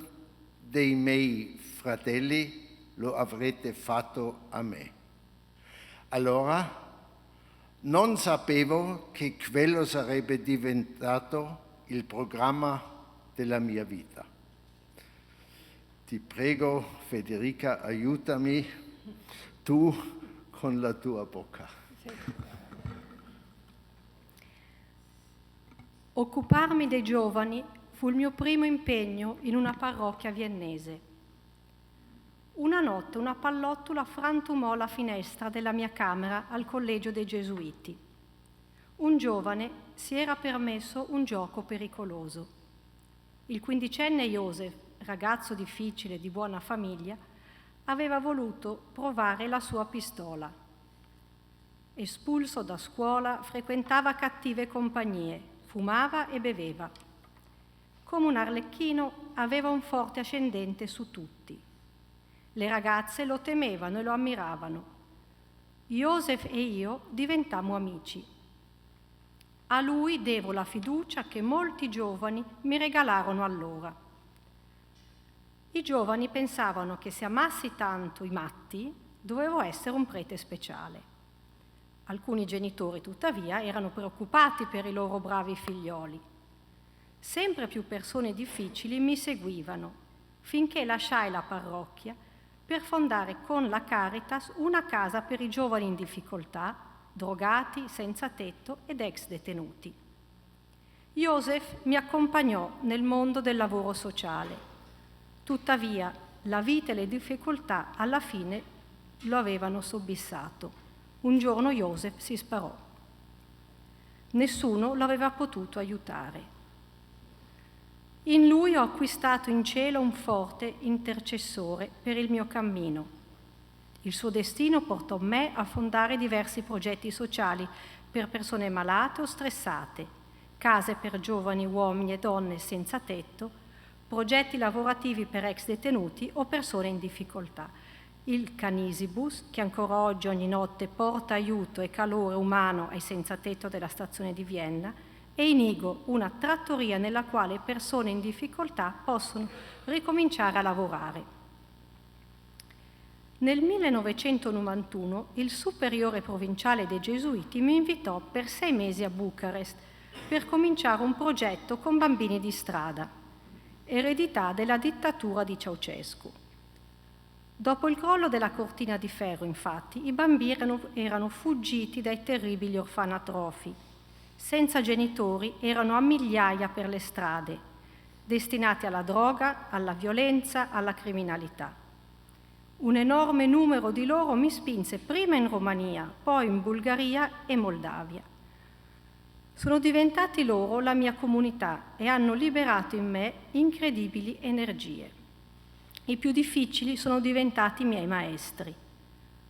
dei miei fratelli lo avrete fatto a me. Allora non sapevo che quello sarebbe diventato il programma della mia vita. Ti prego, Federica, aiutami tu con la tua bocca. Occuparmi dei giovani fu il mio primo impegno in una parrocchia viennese. Una notte una pallottola frantumò la finestra della mia camera al collegio dei Gesuiti. Un giovane si era permesso un gioco pericoloso. Il 15enne Joseph, ragazzo difficile di buona famiglia, aveva voluto provare la sua pistola. Espulso da scuola, frequentava cattive compagnie, fumava e beveva. Come un arlecchino aveva un forte ascendente su tutti. Le ragazze lo temevano e lo ammiravano. Joseph e io diventammo amici. A lui devo la fiducia che molti giovani mi regalarono allora. I giovani pensavano che se amassi tanto i matti, dovevo essere un prete speciale. Alcuni genitori, tuttavia, erano preoccupati per i loro bravi figlioli. Sempre più persone difficili mi seguivano, finché lasciai la parrocchia per fondare con la Caritas una casa per i giovani in difficoltà, drogati, senza tetto ed ex detenuti. Joseph mi accompagnò nel mondo del lavoro sociale. Tuttavia, la vita e le difficoltà alla fine lo avevano sobbissato. Un giorno Joseph si sparò. Nessuno lo aveva potuto aiutare. In lui ho acquistato in cielo un forte intercessore per il mio cammino. Il suo destino portò me a fondare diversi progetti sociali per persone malate o stressate, case per giovani uomini e donne senza tetto, progetti lavorativi per ex detenuti o persone in difficoltà. Il Canisibus, che ancora oggi ogni notte porta aiuto e calore umano ai senza tetto della stazione di Vienna, e Inigo, una trattoria nella quale persone in difficoltà possono ricominciare a lavorare. Nel 1991 il superiore provinciale dei Gesuiti mi invitò per 6 mesi a Bucarest per cominciare un progetto con bambini di strada, eredità della dittatura di Ceaușescu. Dopo il crollo della cortina di ferro, infatti, i bambini erano fuggiti dai terribili orfanatrofi. Senza genitori, erano a migliaia per le strade, destinati alla droga, alla violenza, alla criminalità. Un enorme numero di loro mi spinse prima in Romania, poi in Bulgaria e Moldavia. Sono diventati loro la mia comunità e hanno liberato in me incredibili energie. I più difficili sono diventati i miei maestri.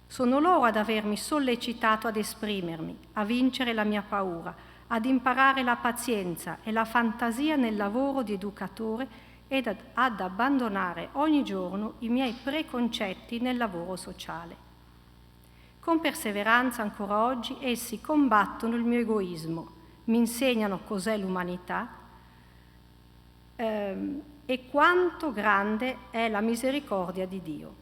Sono loro ad avermi sollecitato ad esprimermi, a vincere la mia paura, ad imparare la pazienza e la fantasia nel lavoro di educatore ed ad abbandonare ogni giorno i miei preconcetti nel lavoro sociale. Con perseveranza ancora oggi essi combattono il mio egoismo, mi insegnano cos'è l'umanità e quanto grande è la misericordia di Dio.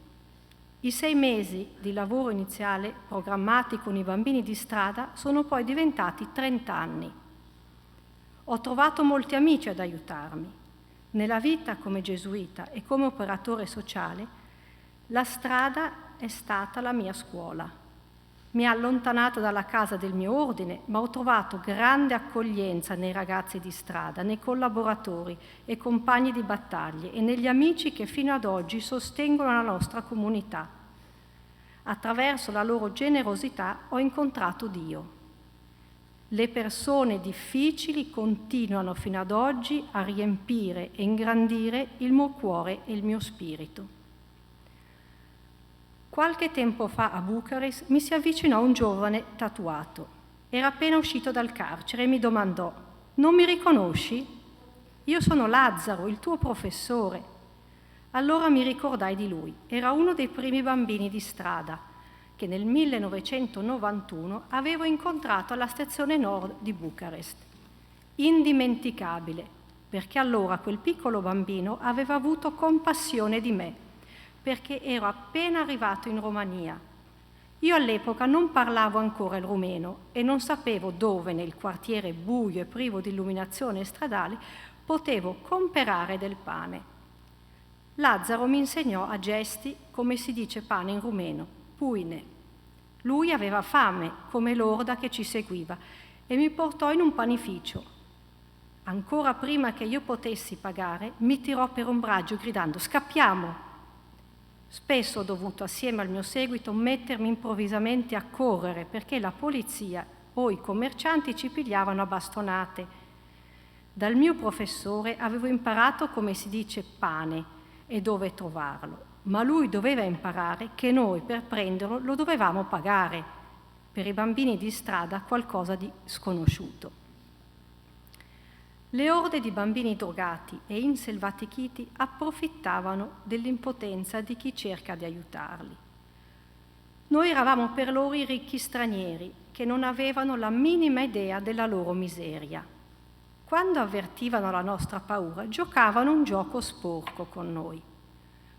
I 6 mesi di lavoro iniziale programmati con i bambini di strada sono poi diventati 30 anni. Ho trovato molti amici ad aiutarmi. Nella vita come gesuita e come operatore sociale, la strada è stata la mia scuola. Mi ha allontanato dalla casa del mio ordine, ma ho trovato grande accoglienza nei ragazzi di strada, nei collaboratori e compagni di battaglie e negli amici che fino ad oggi sostengono la nostra comunità. Attraverso la loro generosità ho incontrato Dio. Le persone difficili continuano fino ad oggi a riempire e ingrandire il mio cuore e il mio spirito. Qualche tempo fa a Bucarest mi si avvicinò un giovane tatuato. Era appena uscito dal carcere e mi domandò: «Non mi riconosci? Io sono Lazzaro, il tuo professore». Allora mi ricordai di lui. Era uno dei primi bambini di strada che nel 1991 avevo incontrato alla stazione nord di Bucarest. Indimenticabile, perché allora quel piccolo bambino aveva avuto compassione di me, perché ero appena arrivato in Romania. Io all'epoca non parlavo ancora il rumeno e non sapevo dove, nel quartiere buio e privo di illuminazione stradale, potevo comperare del pane. Lazzaro mi insegnò a gesti come si dice pane in rumeno, puine. Lui aveva fame, come l'orda che ci seguiva, e mi portò in un panificio. Ancora prima che io potessi pagare, mi tirò per un braccio gridando: «Scappiamo!» Spesso ho dovuto, assieme al mio seguito, mettermi improvvisamente a correre perché la polizia o i commercianti ci pigliavano a bastonate. Dal mio professore avevo imparato come si dice pane e dove trovarlo, ma lui doveva imparare che noi per prenderlo lo dovevamo pagare. Per i bambini di strada qualcosa di sconosciuto. Le orde di bambini drogati e inselvatichiti approfittavano dell'impotenza di chi cerca di aiutarli. Noi eravamo per loro i ricchi stranieri che non avevano la minima idea della loro miseria. Quando avvertivano la nostra paura, giocavano un gioco sporco con noi.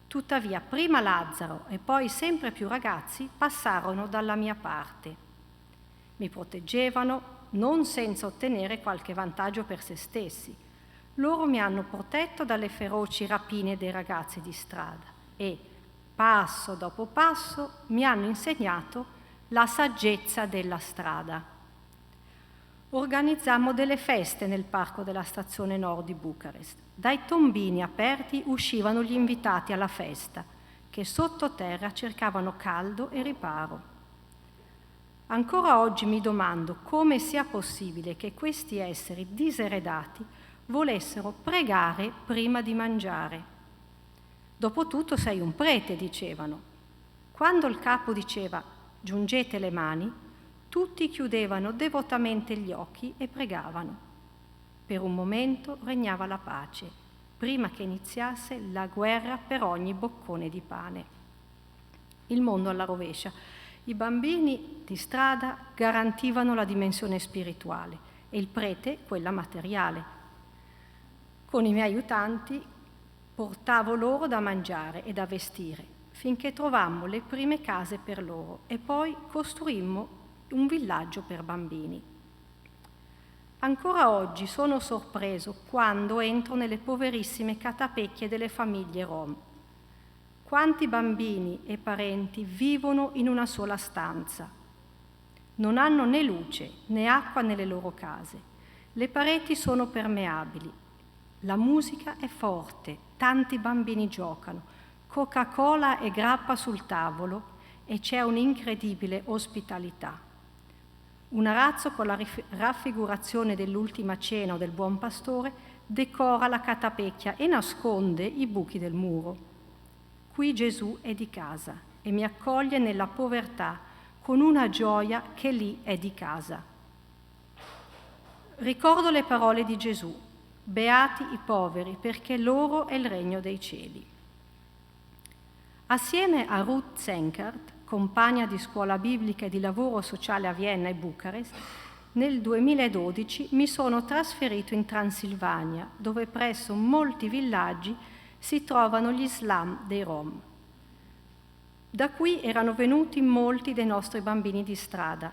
Tuttavia, prima Lazzaro e poi sempre più ragazzi passarono dalla mia parte. Mi proteggevano, non senza ottenere qualche vantaggio per se stessi. Loro mi hanno protetto dalle feroci rapine dei ragazzi di strada e, passo dopo passo, mi hanno insegnato la saggezza della strada. Organizzammo delle feste nel parco della stazione nord di Bucarest. Dai tombini aperti uscivano gli invitati alla festa, che sottoterra cercavano caldo e riparo. Ancora oggi mi domando come sia possibile che questi esseri diseredati volessero pregare prima di mangiare. Dopotutto sei un prete, dicevano. Quando il capo diceva «giungete le mani», tutti chiudevano devotamente gli occhi e pregavano. Per un momento regnava la pace, prima che iniziasse la guerra per ogni boccone di pane. Il mondo alla rovescia. I bambini di strada garantivano la dimensione spirituale e il prete quella materiale. Con i miei aiutanti portavo loro da mangiare e da vestire, finché trovammo le prime case per loro e poi costruimmo un villaggio per bambini. Ancora oggi sono sorpreso quando entro nelle poverissime catapecchie delle famiglie rom. Quanti bambini e parenti vivono in una sola stanza. Non hanno né luce né acqua nelle loro case. Le pareti sono permeabili. La musica è forte, tanti bambini giocano. Coca-Cola e grappa sul tavolo e c'è un'incredibile ospitalità. Un arazzo con la raffigurazione dell'ultima cena o del buon pastore decora la catapecchia e nasconde i buchi del muro. Qui Gesù è di casa e mi accoglie nella povertà con una gioia che lì è di casa. Ricordo le parole di Gesù: beati i poveri, perché loro è il regno dei cieli. Assieme a Ruth Zenkert, compagna di scuola biblica e di lavoro sociale a Vienna e Bucarest, nel 2012 mi sono trasferito in Transilvania, dove presso molti villaggi si trovano gli slam dei Rom. Da qui erano venuti molti dei nostri bambini di strada.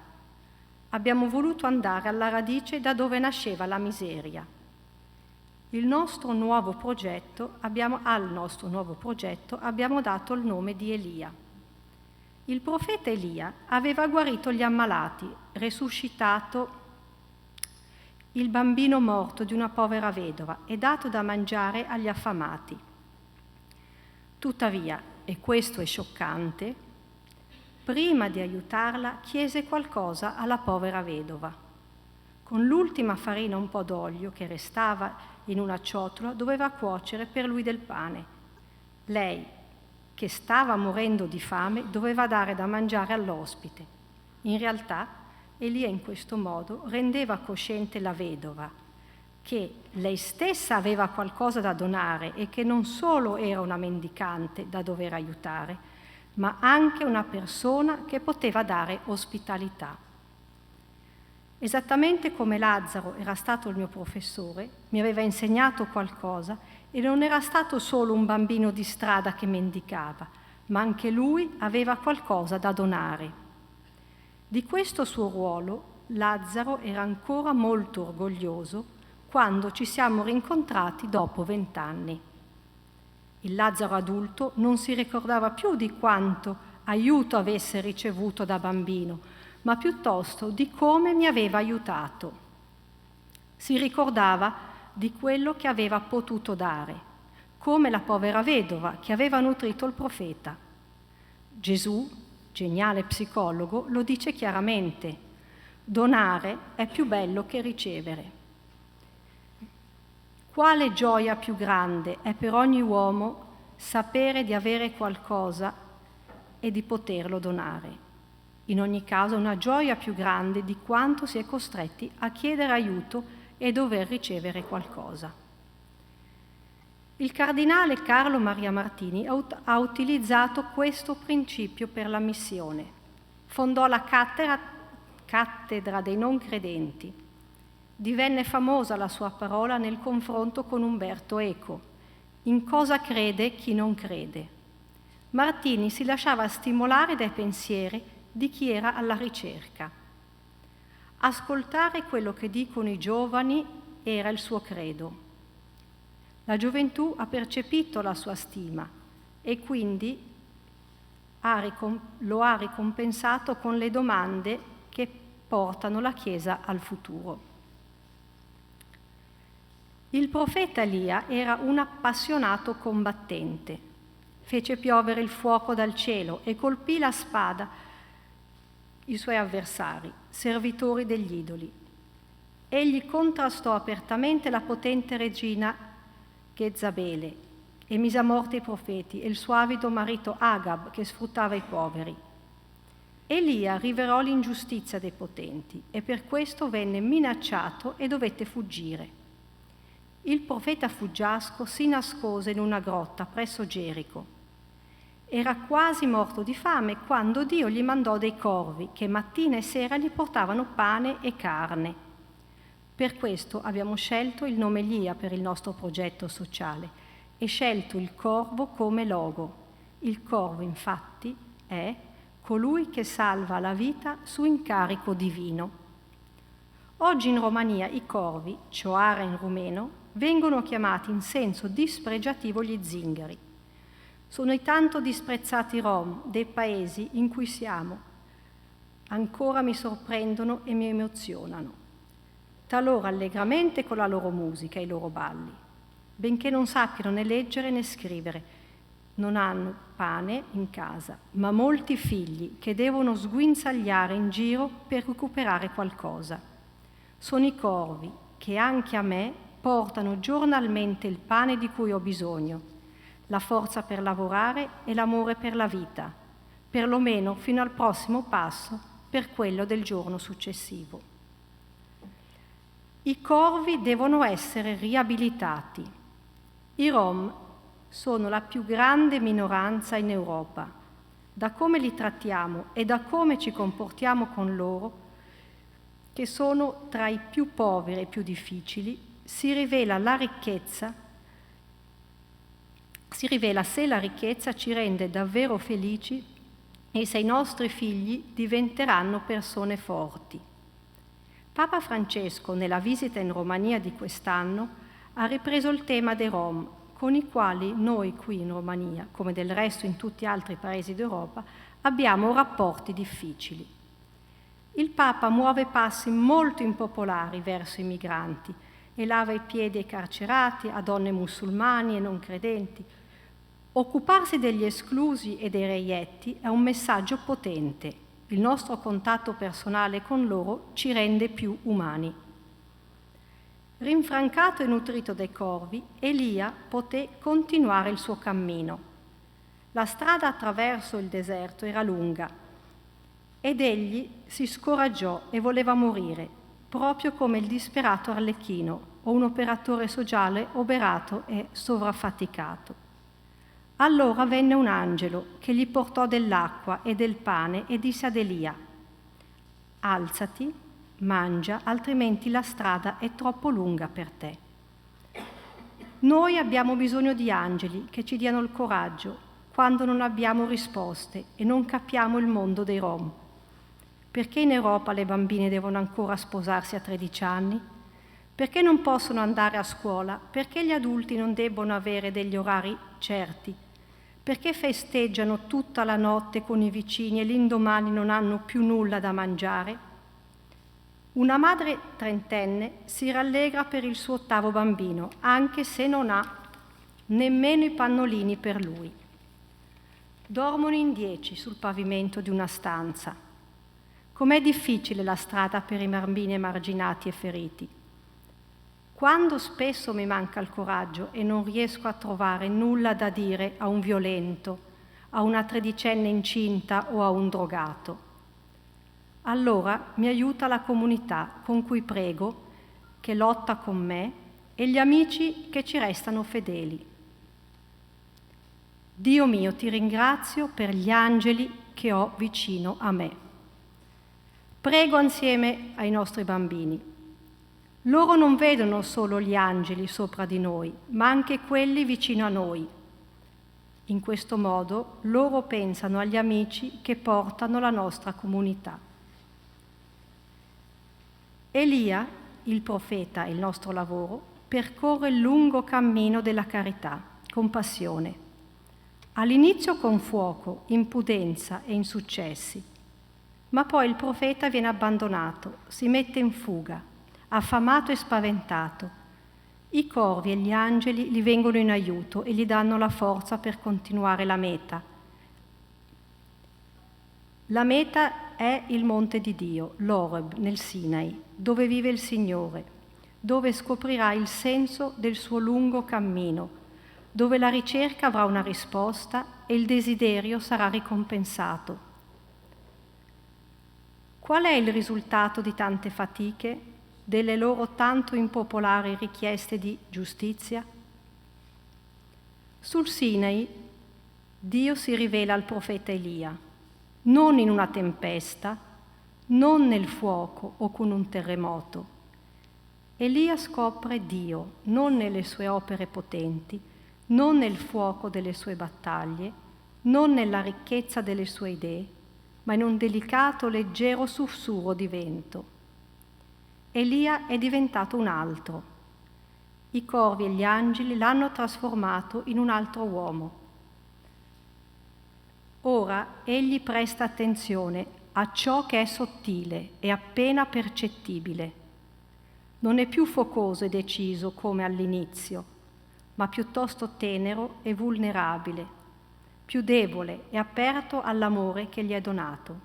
Abbiamo voluto andare alla radice da dove nasceva la miseria. Al nostro nuovo progetto abbiamo dato il nome di Elia. Il profeta Elia aveva guarito gli ammalati, resuscitato il bambino morto di una povera vedova e dato da mangiare agli affamati. Tuttavia, e questo è scioccante, prima di aiutarla chiese qualcosa alla povera vedova. Con l'ultima farina e un po' d'olio che restava in una ciotola doveva cuocere per lui del pane. Lei, che stava morendo di fame, doveva dare da mangiare all'ospite. In realtà, Elia in questo modo rendeva cosciente la vedova che lei stessa aveva qualcosa da donare e che non solo era una mendicante da dover aiutare, ma anche una persona che poteva dare ospitalità. Esattamente come Lazzaro era stato il mio professore, mi aveva insegnato qualcosa e non era stato solo un bambino di strada che mendicava, ma anche lui aveva qualcosa da donare. Di questo suo ruolo Lazzaro era ancora molto orgoglioso quando ci siamo rincontrati dopo 20 anni. Il Lazzaro adulto non si ricordava più di quanto aiuto avesse ricevuto da bambino, ma piuttosto di come mi aveva aiutato. Si ricordava di quello che aveva potuto dare, come la povera vedova che aveva nutrito il profeta. Gesù, geniale psicologo, lo dice chiaramente: donare è più bello che ricevere. Quale gioia più grande è per ogni uomo sapere di avere qualcosa e di poterlo donare. In ogni caso, una gioia più grande di quanto si è costretti a chiedere aiuto e dover ricevere qualcosa. Il cardinale Carlo Maria Martini ha utilizzato questo principio per la missione. Fondò la cattedra dei non credenti. Divenne famosa la sua parola nel confronto con Umberto Eco: in cosa crede chi non crede. Martini si lasciava stimolare dai pensieri di chi era alla ricerca. Ascoltare quello che dicono i giovani era il suo credo. La gioventù ha percepito la sua stima e quindi lo ha ricompensato con le domande che portano la Chiesa al futuro. Il profeta Elia era un appassionato combattente. Fece piovere il fuoco dal cielo e colpì la spada i suoi avversari, servitori degli idoli. Egli contrastò apertamente la potente regina Jezabele e mise a morte i profeti e il suo avido marito Agab che sfruttava i poveri. Elia rivelò l'ingiustizia dei potenti e per questo venne minacciato e dovette fuggire. Il profeta fuggiasco si nascose in una grotta presso Gerico. Era quasi morto di fame quando Dio gli mandò dei corvi che mattina e sera gli portavano pane e carne. Per questo abbiamo scelto il nome Elia per il nostro progetto sociale e scelto il corvo come logo. Il corvo, infatti, è colui che salva la vita su incarico divino. Oggi in Romania i corvi, cioara in rumeno, vengono chiamati in senso dispregiativo gli zingari. Sono i tanto disprezzati rom dei paesi in cui siamo. Ancora mi sorprendono e mi emozionano, talora allegramente con la loro musica e i loro balli, benché non sappiano né leggere né scrivere. Non hanno pane in casa, ma molti figli che devono sguinzagliare in giro per recuperare qualcosa. Sono i corvi che anche a me portano giornalmente il pane di cui ho bisogno, la forza per lavorare e l'amore per la vita, perlomeno fino al prossimo passo per quello del giorno successivo. I corvi devono essere riabilitati. I Rom sono la più grande minoranza in Europa. Da come li trattiamo e da come ci comportiamo con loro, che sono tra i più poveri e più difficili, si rivela se la ricchezza ci rende davvero felici e se i nostri figli diventeranno persone forti. Papa Francesco, nella visita in Romania di quest'anno, ha ripreso il tema dei Rom, con i quali noi qui in Romania, come del resto in tutti gli altri paesi d'Europa, abbiamo rapporti difficili. Il Papa muove passi molto impopolari verso i migranti e lava i piedi ai carcerati, a donne musulmani e non credenti. Occuparsi degli esclusi e dei reietti è un messaggio potente. Il nostro contatto personale con loro ci rende più umani. Rinfrancato e nutrito dai corvi, Elia poté continuare il suo cammino. La strada attraverso il deserto era lunga ed egli si scoraggiò e voleva morire, proprio come il disperato arlecchino o un operatore sociale oberato e sovraffaticato. Allora venne un angelo che gli portò dell'acqua e del pane e disse ad Elia: «Alzati, mangia, altrimenti la strada è troppo lunga per te». Noi abbiamo bisogno di angeli che ci diano il coraggio quando non abbiamo risposte e non capiamo il mondo dei Rom. Perché in Europa le bambine devono ancora sposarsi a 13 anni? Perché non possono andare a scuola? Perché gli adulti non debbono avere degli orari certi? Perché festeggiano tutta la notte con i vicini e l'indomani non hanno più nulla da mangiare? Una madre trentenne si rallegra per il suo 8º bambino, anche se non ha nemmeno i pannolini per lui. Dormono in 10 sul pavimento di una stanza. Com'è difficile la strada per i bambini emarginati e feriti. Quando spesso mi manca il coraggio e non riesco a trovare nulla da dire a un violento, a una 13enne incinta o a un drogato. Allora mi aiuta la comunità con cui prego, che lotta con me, e gli amici che ci restano fedeli. Dio mio, ti ringrazio per gli angeli che ho vicino a me. Prego insieme ai nostri bambini. Loro non vedono solo gli angeli sopra di noi, ma anche quelli vicino a noi. In questo modo loro pensano agli amici che portano la nostra comunità. Elia, il profeta, il nostro lavoro, percorre il lungo cammino della carità, con passione. All'inizio con fuoco, impudenza e insuccessi, ma poi il profeta viene abbandonato, si mette in fuga, affamato e spaventato. I corvi e gli angeli gli vengono in aiuto e gli danno la forza per continuare la meta. La meta è il monte di Dio, l'Oreb, nel Sinai, dove vive il Signore, dove scoprirà il senso del suo lungo cammino, dove la ricerca avrà una risposta e il desiderio sarà ricompensato. Qual è il risultato di tante fatiche, delle loro tanto impopolari richieste di giustizia? Sul Sinai Dio si rivela al profeta Elia, non in una tempesta, non nel fuoco o con un terremoto. Elia scopre Dio non nelle sue opere potenti, non nel fuoco delle sue battaglie, non nella ricchezza delle sue idee, ma in un delicato, leggero sussurro di vento. Elia è diventato un altro. I corvi e gli angeli l'hanno trasformato in un altro uomo. Ora egli presta attenzione a ciò che è sottile e appena percettibile. Non è più focoso e deciso come all'inizio, ma piuttosto tenero e vulnerabile, più debole e aperto all'amore che gli è donato.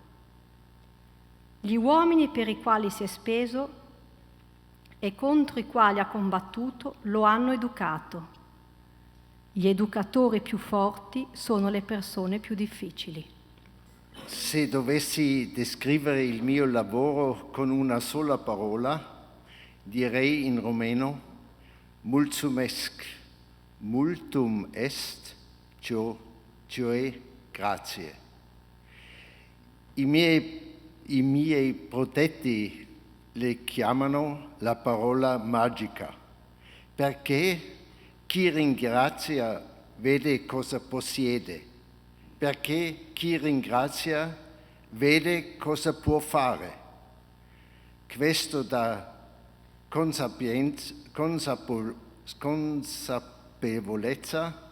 Gli uomini per i quali si è speso e contro i quali ha combattuto lo hanno educato. Gli educatori più forti sono le persone più difficili. Se dovessi descrivere il mio lavoro con una sola parola, direi in romeno mulțumesc, multum est, cioè grazie. I miei protetti le chiamano la parola magica, perché chi ringrazia vede cosa possiede, perché chi ringrazia vede cosa può fare. Questo dà consapevolezza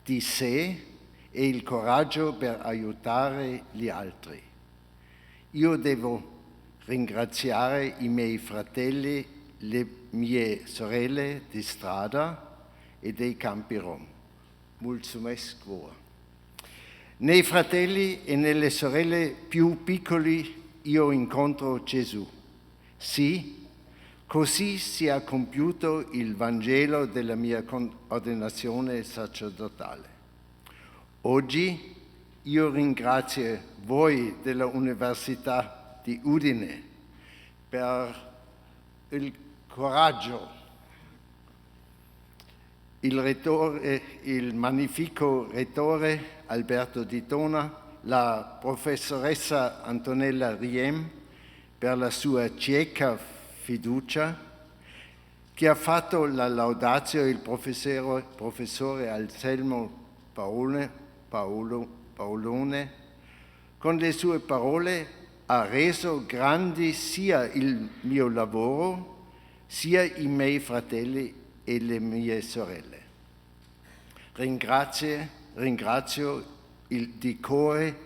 di sé e il coraggio per aiutare gli altri. Io devo ringraziare i miei fratelli, le mie sorelle di strada e dei campi rom. Mulțumesc vouă. Nei fratelli e nelle sorelle più piccoli io incontro Gesù. Sì, così si è compiuto il Vangelo della mia ordinazione sacerdotale. Oggi io ringrazio voi dell'Università di Udine per il coraggio, il magnifico rettore Alberto Di Tona, la professoressa Antonella Riem per la sua cieca fiducia, che ha fatto la laudatio il professore Anselmo Paolone, con le sue parole ha reso grandi sia il mio lavoro, sia i miei fratelli e le mie sorelle. Ringrazio di cuore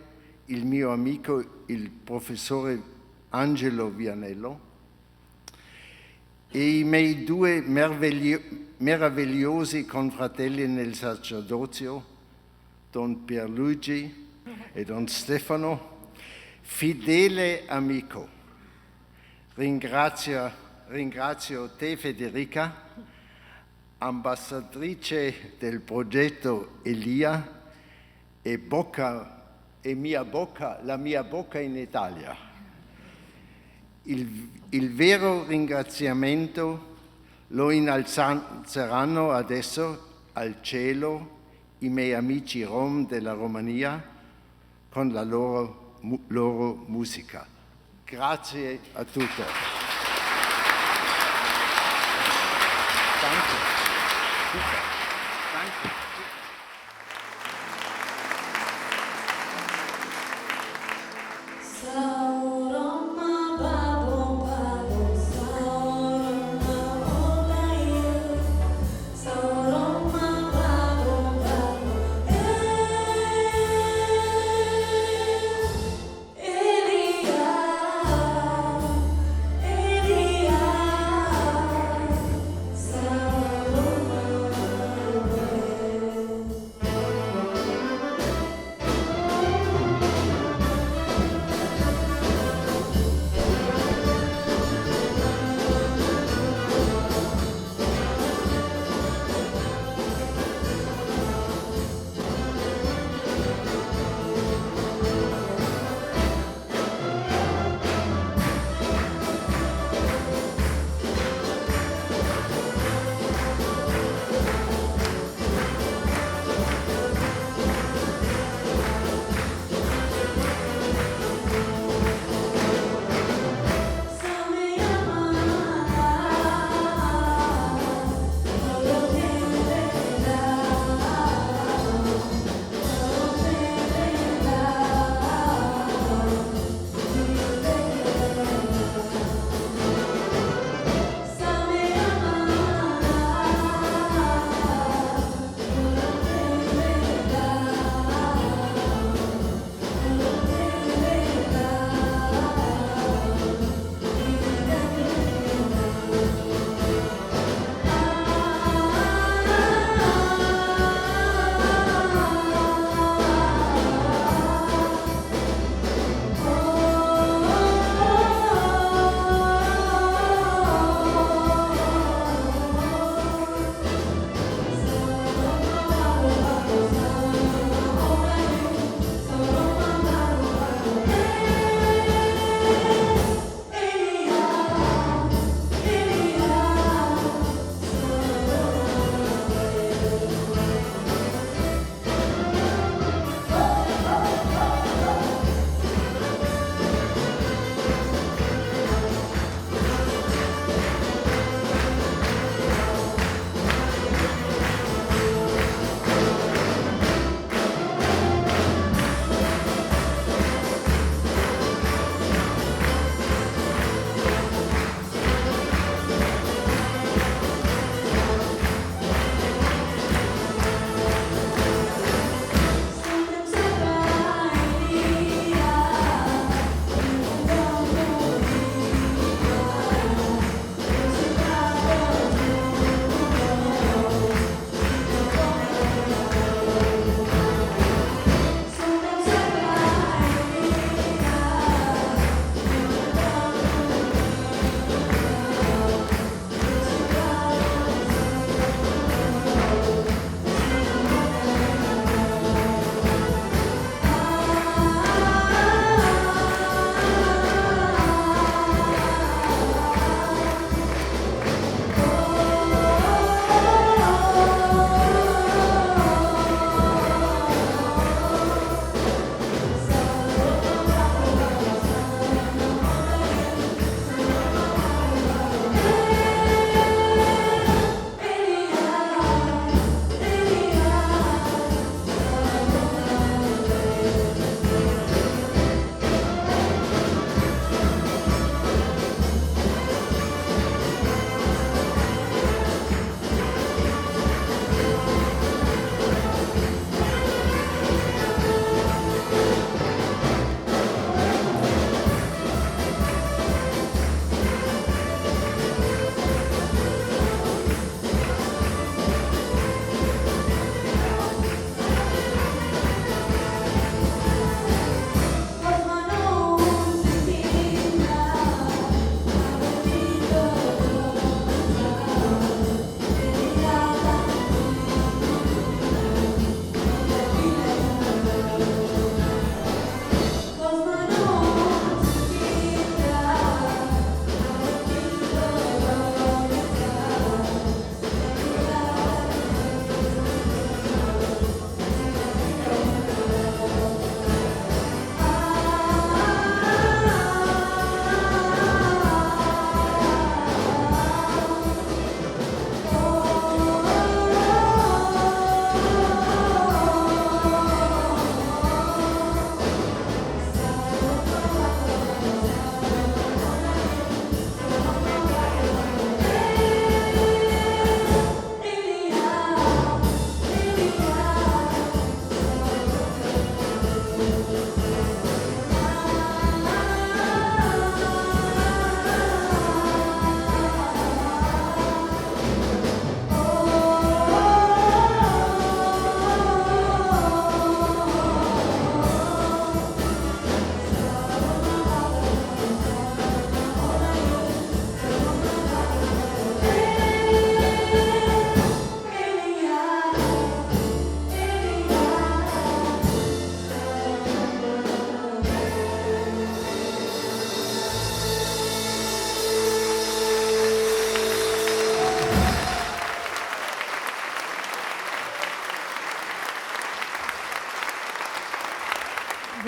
il mio amico, il professore Angelo Vianello, e i miei due meravigliosi confratelli nel sacerdozio, Don Pierluigi e Don Stefano, fedele amico. Ringrazio te, Federica, ambasciatrice del progetto Elia e la mia bocca in Italia. Il vero ringraziamento lo innalzeranno adesso al cielo i miei amici rom della Romania con la loro musica. Grazie a tutti. Thank you.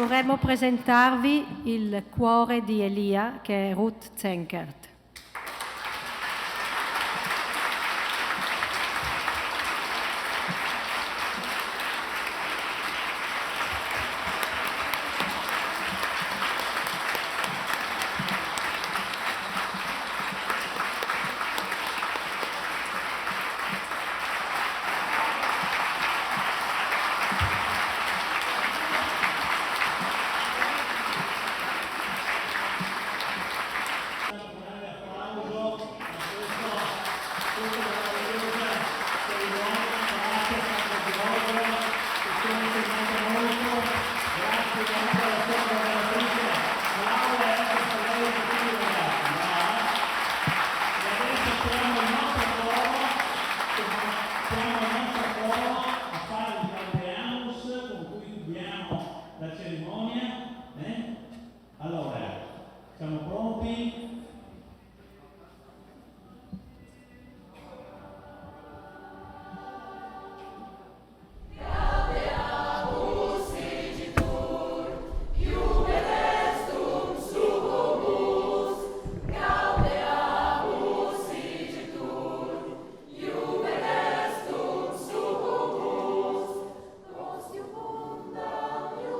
vorremmo presentarvi il cuore di Elia, che è Ruth Zenkert.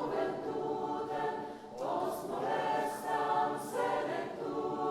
Juventutem, post molestam sedentur.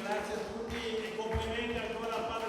grazie a tutti e complimenti ancora al padre